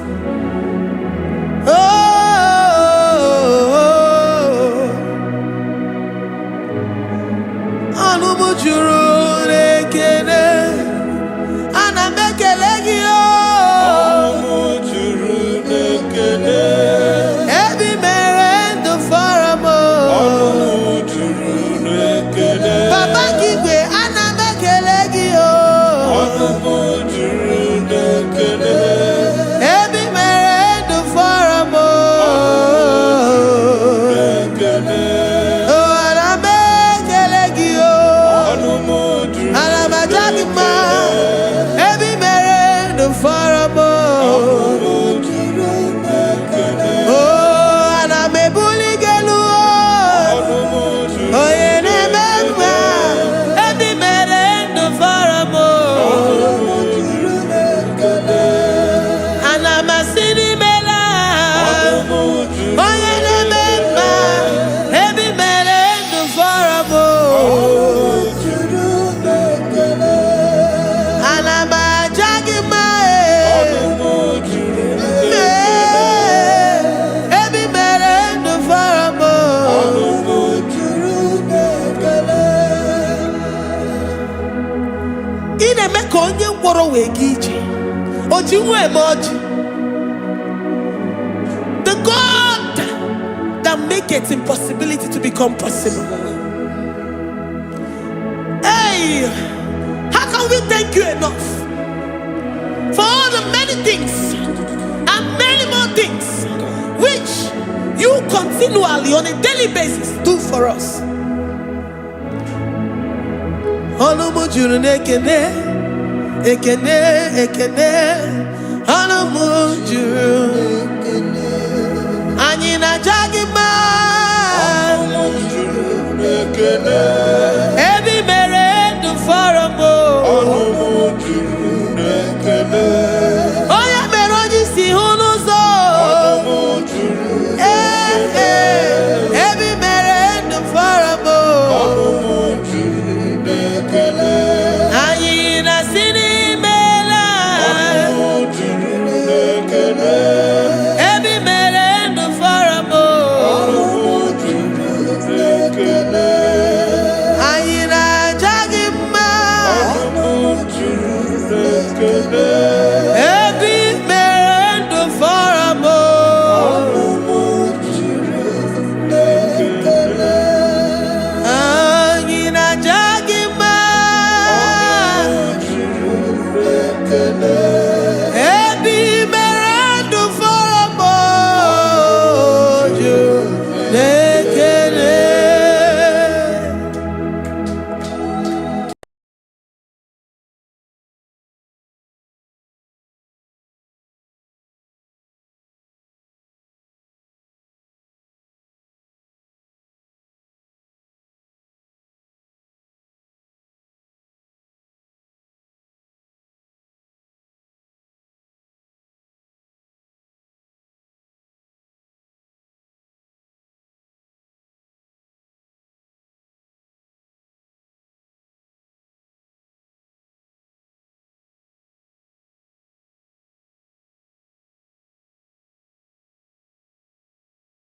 The God that makes impossibility to become possible. Hey, how can we thank you enough for all the many things and many more things which you continually on a daily basis do for us? Ekene, ekene, anamu